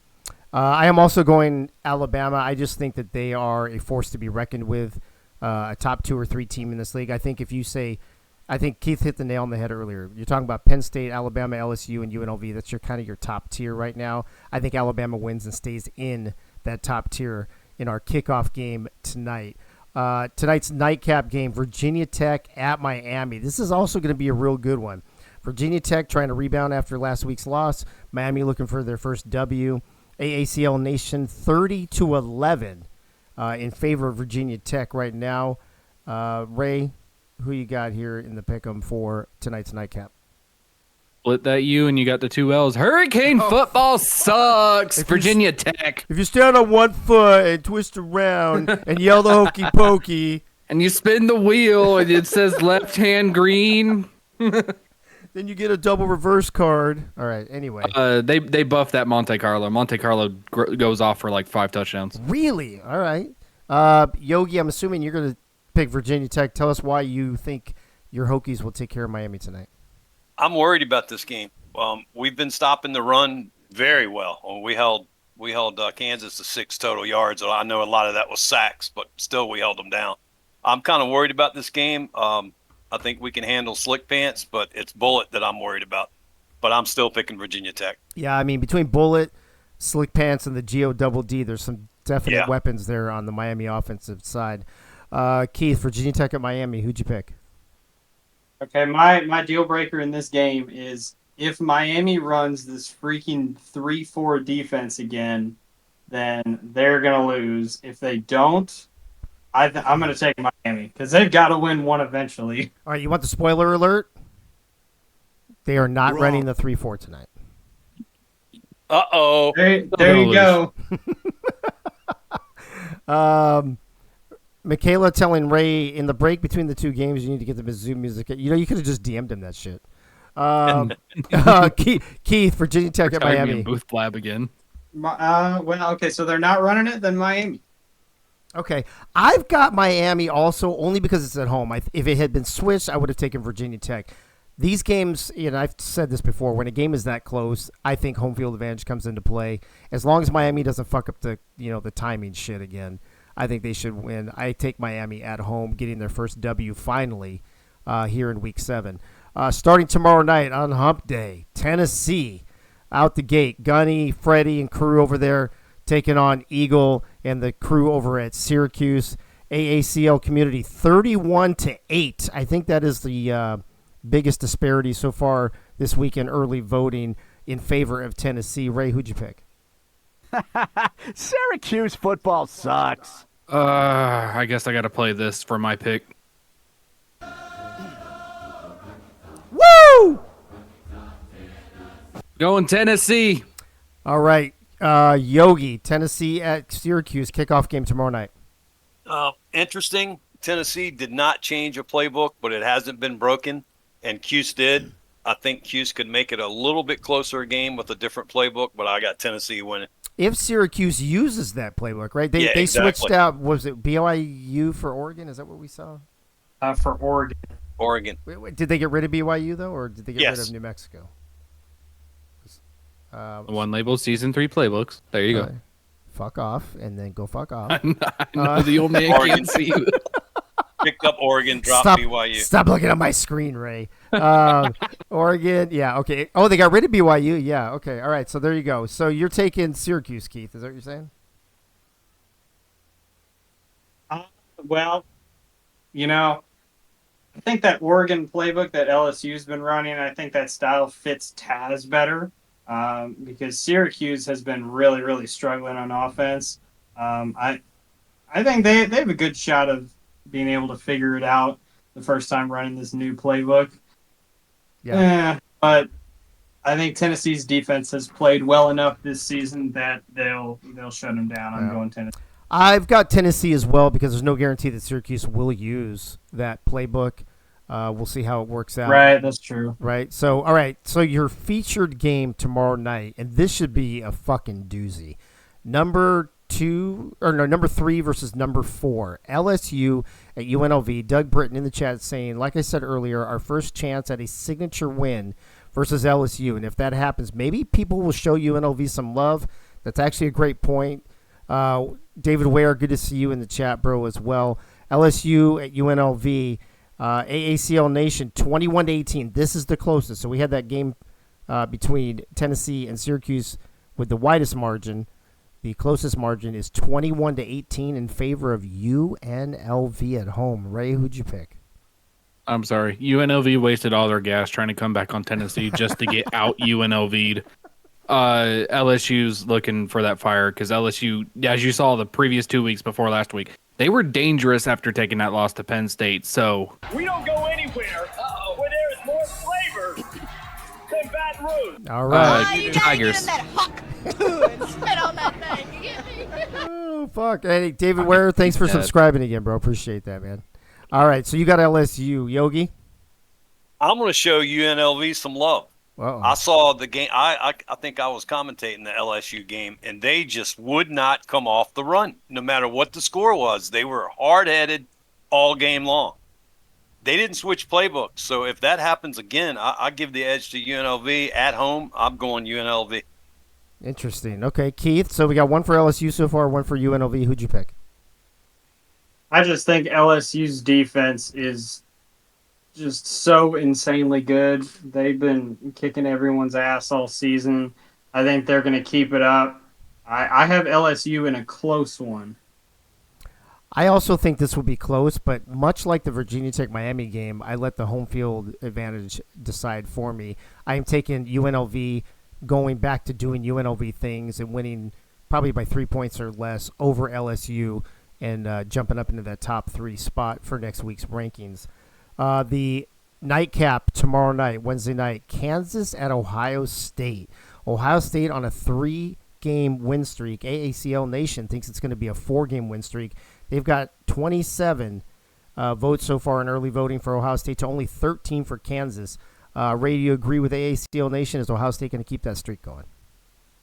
I am also going Alabama. I just think that they are a force to be reckoned with, a top 2 or 3 team in this league. I think if you say, I think Keith hit the nail on the head earlier. You're talking about Penn State, Alabama, LSU, and UNLV. That's your top tier right now. I think Alabama wins and stays in that top tier in our kickoff game tonight. Tonight's nightcap game, Virginia Tech at Miami. This is also going to be a real good one. Virginia Tech trying to rebound after last week's loss. Miami looking for their first W. AACL Nation 30-11 in favor of Virginia Tech right now. Ray, who you got here in the pick'em for tonight's nightcap? Split that U and you got the 2 L's. Hurricane football sucks. Virginia Tech. If you stand on one foot and twist around and yell the hokey pokey, and you spin the wheel and it says left hand green, then you get a double reverse card. All right. Anyway, they buffed that Monte Carlo. Monte Carlo goes off for like 5 touchdowns. Really? All right. Yogi, I'm assuming you're going to pick Virginia Tech. Tell us why you think your Hokies will take care of Miami tonight. I'm worried about this game. We've been stopping the run very well. We held Kansas to 6 total yards. I know a lot of that was sacks, but still we held them down. I'm kind of worried about this game. I think we can handle Slick Pants, but it's Bullet that I'm worried about. But I'm still picking Virginia Tech. Yeah, I mean, between Bullet, Slick Pants, and the G-O-double-D, there's some definite weapons there on the Miami offensive side. Keith, Virginia Tech at Miami, who'd you pick? Okay, my deal breaker in this game is if Miami runs this freaking 3-4 defense again, then they're going to lose. If they don't, I'm going to take Miami because they've got to win one eventually. All right, you want the spoiler alert? They are not running the 3-4 tonight. Uh-oh. There you go. Michaela telling Ray in the break between the two games, you need to get the Mizzou music. You could have just DM'd him that shit. Keith, Virginia Tech at Miami. Booth Blab again. Okay, so they're not running it, then Miami. Okay, I've got Miami also only because it's at home. If it had been switched, I would have taken Virginia Tech. These games, I've said this before, when a game is that close, I think home field advantage comes into play. As long as Miami doesn't fuck up the timing shit again, I think they should win. I take Miami at home, getting their first W finally here in Week 7. Starting tomorrow night on Hump Day, Tennessee out the gate. Gunny, Freddie, and crew over there taking on Eagle and the crew over at Syracuse. AACL community 31-8. I think that is the biggest disparity so far this week in early voting in favor of Tennessee. Ray, who'd you pick? Syracuse football sucks. I guess I got to play this for my pick. Woo! Going Tennessee. All right. Yogi, Tennessee at Syracuse, kickoff game tomorrow night. Interesting. Tennessee did not change a playbook, but it hasn't been broken, and Cuse did. I think Cuse could make it a little bit closer game with a different playbook, but I got Tennessee winning. If Syracuse uses that playbook, right? They exactly. Switched out, was it BYU for Oregon? Is that what we saw? For Oregon. Oregon. Wait, did they get rid of BYU, though, or did they get rid of New Mexico? One label, Season 3 playbooks. There you go. Fuck off, and then go fuck off. I know the old man can't see you. Picked up Oregon, dropped BYU. Stop looking at my screen, Ray. Oregon, yeah, okay. Oh, they got rid of BYU, yeah, okay. All right, so there you go. So you're taking Syracuse, Keith. Is that what you're saying? Well, I think that Oregon playbook that LSU's been running, I think that style fits Taz better because Syracuse has been really, really struggling on offense. I think they have a good shot of being able to figure it out the first time running this new playbook. Yeah. But I think Tennessee's defense has played well enough this season that they'll shut them down. I'm going Tennessee. I've got Tennessee as well because there's no guarantee that Syracuse will use that playbook. We'll see how it works out. Right, that's true. Right. So, all right. So your featured game tomorrow night, and this should be a fucking doozy. Number 3 versus number 4. LSU at UNLV. Doug Britton in the chat saying, like I said earlier, our first chance at a signature win versus LSU. And if that happens, maybe people will show UNLV some love. That's actually a great point. David Ware, good to see you in the chat, bro, as well. LSU at UNLV. AACL Nation 21-18. This is the closest. So we had that game between Tennessee and Syracuse with the widest margin. The closest margin is 21-18 in favor of UNLV at home. Ray, who'd you pick? I'm sorry. UNLV wasted all their gas trying to come back on Tennessee just to get out UNLV'd. LSU's looking for that fire because LSU, as you saw the previous 2 weeks before last week, they were dangerous after taking that loss to Penn State. So we don't go anywhere where there is more flavor than Baton Rouge. All right, You gotta give Tigers. him that huck and spit on that thing. You get me? Oh, fuck. Hey, David Ware, thanks for subscribing again, bro. Appreciate that, man. All right, so you got LSU. Yogi? I'm going to show UNLV some love. Uh-oh. I saw the game. I think I was commentating the LSU game, and they just would not come off the run, no matter what the score was. They were hard-headed all game long. They didn't switch playbooks. So if that happens again, I give the edge to UNLV. At home, I'm going UNLV. Interesting. Okay, Keith, so we got one for LSU so far, one for UNLV. Who'd you pick? I just think LSU's defense is just so insanely good. They've been kicking everyone's ass all season. I think they're going to keep it up. I have LSU in a close one. I also think this will be close, but much like the Virginia Tech-Miami game, I let the home field advantage decide for me. I am taking UNLV, going back to doing UNLV things and winning probably by 3 points or less over LSU and jumping up into that top 3 spot for next week's rankings. The nightcap tomorrow night, Wednesday night, Kansas at Ohio State. Ohio State on a 3-game win streak. AACL Nation thinks it's going to be a 4-game win streak. They've got 27 votes so far in early voting for Ohio State to only 13 for Kansas. Ray, do you agree with AACL Nation? Is Ohio State going to keep that streak going?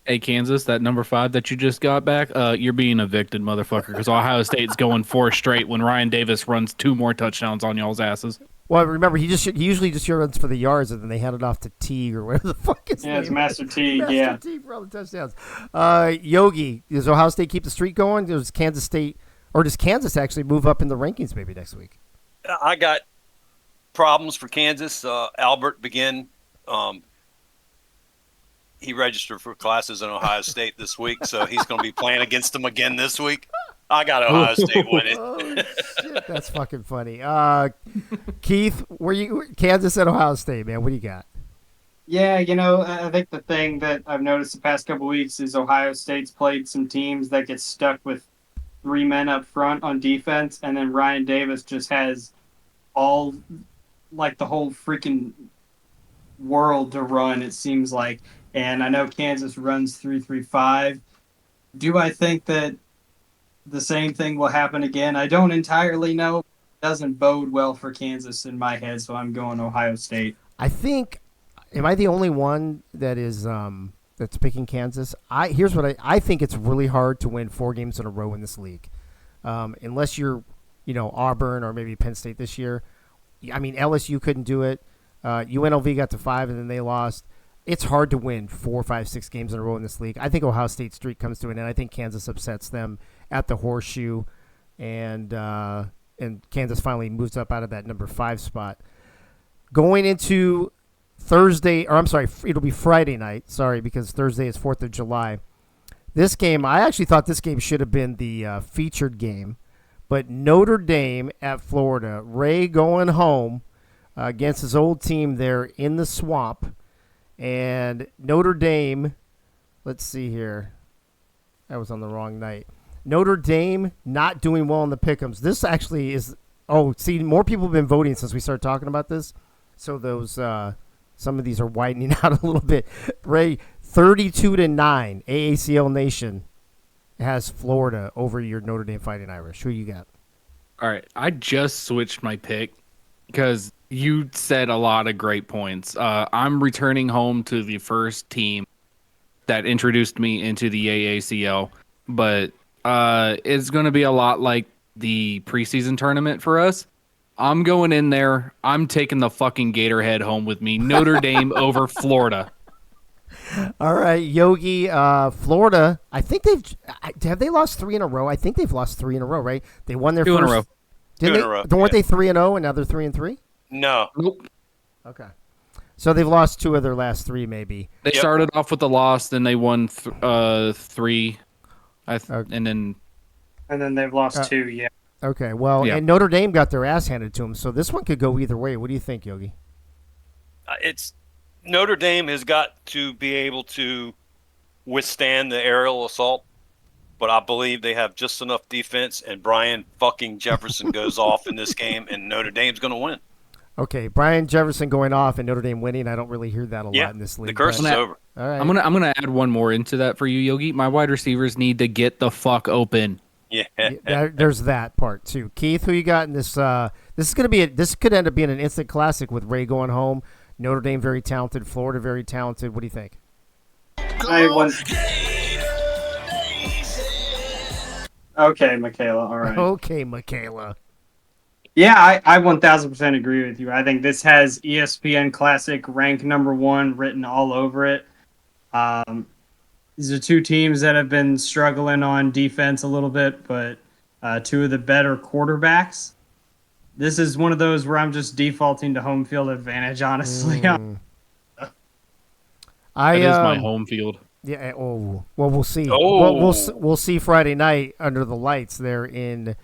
Hey, Kansas, that number 5 that you just got back, you're being evicted, motherfucker, because Ohio State's going 4 straight when Ryan Davis runs 2 more touchdowns on y'all's asses. Well, remember, he usually just runs for the yards, and then they hand it off to Teague or whatever the fuck his name it's Master is. Teague, Master yeah. Teague for all the touchdowns. Yogi, does Ohio State keep the streak going? Does Kansas State, or does Kansas actually move up in the rankings maybe next week? I got problems for Kansas. Albert Begin, he registered for classes in Ohio State this week, so he's going to be playing against them again this week. I got Ohio State winning. Oh, shit, that's fucking funny. Keith, Kansas at Ohio State, man? What do you got? Yeah, I think the thing that I've noticed the past couple weeks is Ohio State's played some teams that get stuck with 3 men up front on defense, and then Ryan Davis just has all, like, the whole freaking world to run, it seems like. And I know Kansas runs 3-3-5. Do I think that the same thing will happen again? I don't entirely know. It doesn't bode well for Kansas in my head, so I'm going Ohio State. I think, am I the only one that is that's picking Kansas? Here's what I think it's really hard to win 4 games in a row in this league, unless you're, Auburn or maybe Penn State this year. I mean, LSU couldn't do it. UNLV got to 5 and then they lost. It's hard to win 4, 5, 6 games in a row in this league. I think Ohio State streak comes to an end. I think Kansas upsets them at the Horseshoe, and Kansas finally moves up out of that number 5 spot. Going into it'll be Friday night. Sorry, because Thursday is 4th of July. This game, I actually thought this game should have been the featured game, but Notre Dame at Florida. Ray going home against his old team there in the swamp. And Notre Dame, let's see here. That was on the wrong night. Notre Dame not doing well in the pick'ems. This actually is. Oh, see, more people have been voting since we started talking about this. So those some of these are widening out a little bit. Ray, 32-9. AACL Nation has Florida over your Notre Dame Fighting Irish. Who you got? All right, I just switched my pick because you said a lot of great points. I'm returning home to the first team that introduced me into the AACL, but it's going to be a lot like the preseason tournament for us. I'm going in there. I'm taking the fucking Gatorhead home with me. Notre Dame over Florida. All right, Yogi, Florida. I think have they lost 3 in a row? I think they've lost 3 in a row, right? They won their 2 first. in a row. Didn't 2 they? in a row, Weren't yeah. they 3-0 and now they're 3-3? No. Nope. Okay. So they've lost 2 of their last 3, maybe. They started off with a loss, then they won 3, and then And then they've lost 2, yeah. Okay, well, Yeah. and Notre Dame got their ass handed to them, so this one could go either way. What do you think, Yogi? It's Notre Dame has got to be able to withstand the aerial assault, but I believe they have just enough defense, and Brian fucking Jefferson goes off in this game, and Notre Dame's going to win. Okay, Brian Jefferson going off and Notre Dame winning. I don't really hear that a Yeah, lot in this league. the curse is over. All right. I'm gonna add one more into that for you, Yogi. My wide receivers need to get the fuck open. Yeah. There's that part too. Keith, who you got in this? This could end up being an instant classic with Ray going home. Notre Dame very talented, Florida very talented. What do you think? Okay, Michaela. All right. Okay, Michaela. Yeah, I 1000% agree with you. I think this has ESPN Classic rank #1 written all over it. These are two teams that have been struggling on defense a little bit, but two of the better quarterbacks. This is one of those where I'm just defaulting to home field advantage, honestly. That is my home field. Yeah. Oh, well, we'll see. Oh. We'll see Friday night under the lights there in.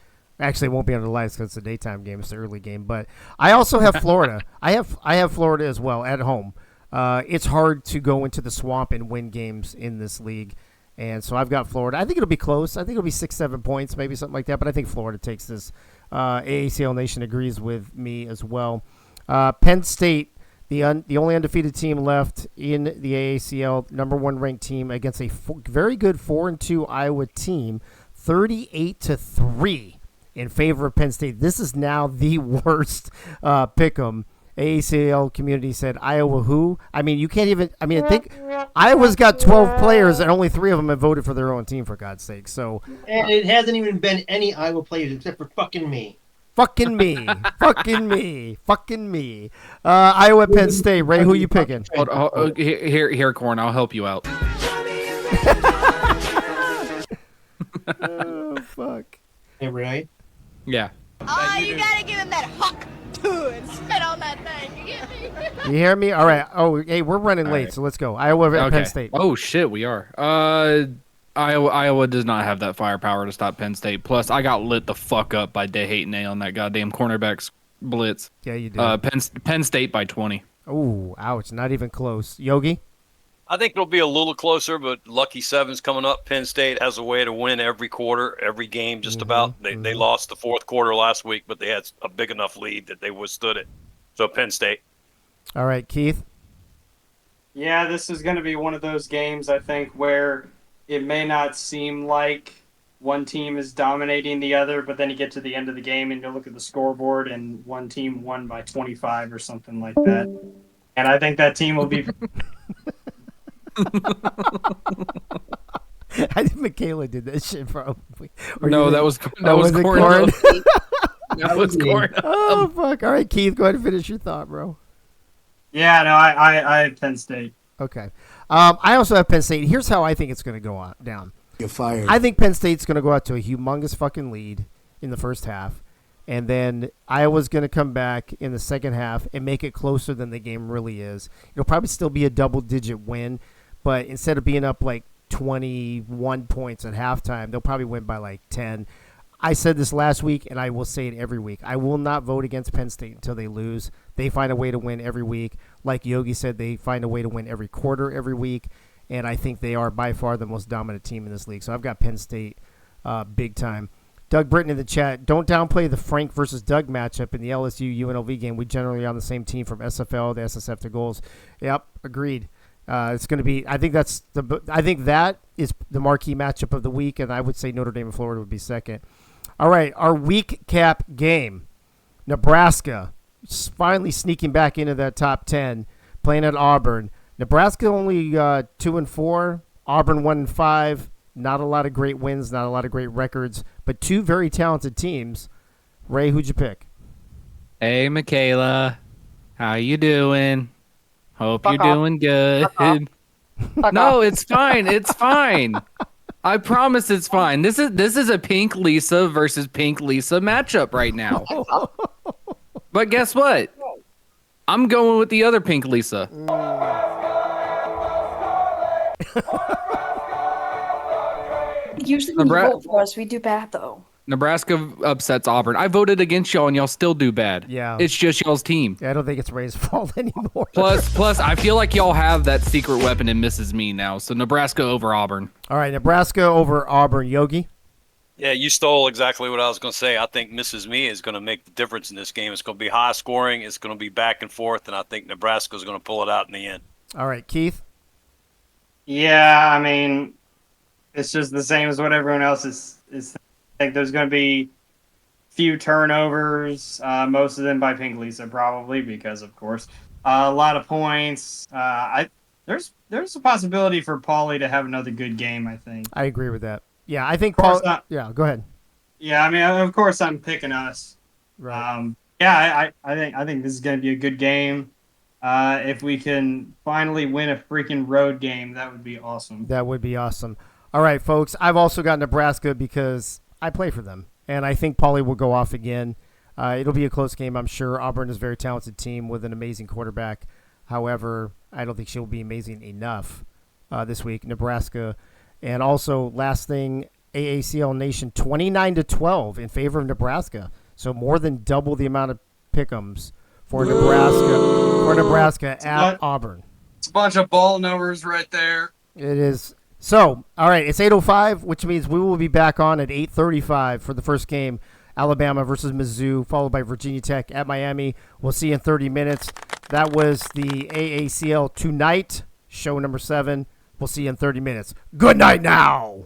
Actually, it won't be under the lights because it's a daytime game. It's the early game. But I also have Florida. I have Florida as well at home. It's hard to go into the swamp and win games in this league. And so I've got Florida. I think it'll be close. I think it'll be 6-7 points, maybe something like that. But I think Florida takes this. AACL Nation agrees with me as well. Penn State, the only undefeated team left in the AACL, #1 ranked team against a very good 4-2 Iowa team, 38-3 in favor of Penn State. This is now the worst pick'em. AACL community said Iowa who? I mean, you can't even. I mean, I think Iowa's got 12 players and only 3 of them have voted for their own team, for God's sake. So, and it hasn't even been any Iowa players except for fucking me. Fucking me. Iowa, Penn State. Ray, who you picking? Here, Corn. I'll help you out. Oh, fuck. Hey, Ray? Yeah. Oh, you gotta give him that huck too and spit on that thing. You get me? You hear me? All right. Oh, hey, we're running late, so let's go. Iowa at Penn State. Oh, shit, we are. Iowa does not have that firepower to stop Penn State. Plus, I got lit the fuck up by DeHayton on that goddamn cornerback's blitz. Yeah, you did. Penn State by 20. Oh, ouch. Not even close. Yogi? I think it'll be a little closer, but Lucky Seven's coming up. Penn State has a way to win every quarter, every game, just about. They lost the fourth quarter last week, but they had a big enough lead that they withstood it. So Penn State. All right, Keith? Yeah, this is going to be one of those games, I think, where it may not seem like one team is dominating the other, but then you get to the end of the game and you look at the scoreboard and one team won by 25 or something like that. And I think that team will be... I think Michaela did that shit probably. No, that was Corn. That was Corn. That was Corn. Oh, fuck. All right, Keith, go ahead and finish your thought, bro. Yeah, no, I have Penn State. Okay. I also have Penn State. Here's how I think it's going to go down. You're fired. I think Penn State's going to go out to a humongous fucking lead in the first half. And then Iowa's going to come back in the second half and make it closer than the game really is. It'll probably still be a double-digit win. But instead of being up like 21 points at halftime, they'll probably win by like 10. I said this last week, and I will say it every week. I will not vote against Penn State until they lose. They find a way to win every week. Like Yogi said, they find a way to win every quarter every week. And I think they are by far the most dominant team in this league. So I've got Penn State big time. Doug Britton in the chat, don't downplay the Frank versus Doug matchup in the LSU UNLV game. We generally are on the same team from SFL to SSF to goals. Yep, agreed. It's going to be. I think that is the marquee matchup of the week, and I would say Notre Dame and Florida would be second. All right, our week cap game: Nebraska finally sneaking back into that top 10, playing at Auburn. Nebraska only 2-4, Auburn 1-5. Not a lot of great wins, not a lot of great records, but two very talented teams. Ray, who'd you pick? Hey, Michaela, how you doing? Hope you're doing good. No, it's fine. It's fine. I promise it's fine. This is a Pink Lisa versus Pink Lisa matchup right now. But guess what? I'm going with the other Pink Lisa. Usually when you vote for us, we do bad, though. Nebraska upsets Auburn. I voted against y'all, and y'all still do bad. Yeah. It's just y'all's team. Yeah, I don't think it's Ray's fault anymore. Plus, I feel like y'all have that secret weapon in Mrs. Me now. So Nebraska over Auburn. All right, Nebraska over Auburn. Yogi? Yeah, you stole exactly what I was going to say. I think Mrs. Me is going to make the difference in this game. It's going to be high scoring. It's going to be back and forth, and I think Nebraska is going to pull it out in the end. All right, Keith? Yeah, I mean, it's just the same as what everyone else is I think there's going to be few turnovers, most of them by Pink Lisa probably because, of course, a lot of points. There's a possibility for Paulie to have another good game, I think. I agree with that. Yeah, I think yeah, go ahead. Yeah, I mean, of course, I'm picking us. Right. Yeah, I think this is going to be a good game. If we can finally win a freaking road game, that would be awesome. That would be awesome. All right, folks. I've also got Nebraska because I play for them, and I think Paulie will go off again. It'll be a close game, I'm sure. Auburn is a very talented team with an amazing quarterback. However, I don't think she'll be amazing enough this week. Nebraska. And also, last thing, AACL Nation 29-12 in favor of Nebraska. So more than double the amount of pick'ems for Nebraska at Auburn. It's a bunch of ball numbers right there. It is. So, all right, it's 8:05, which means we will be back on at 8:35 for the first game, Alabama versus Mizzou, followed by Virginia Tech at Miami. We'll see you in 30 minutes. That was the AACL TueNight, show number 7. We'll see you in 30 minutes. Good night now.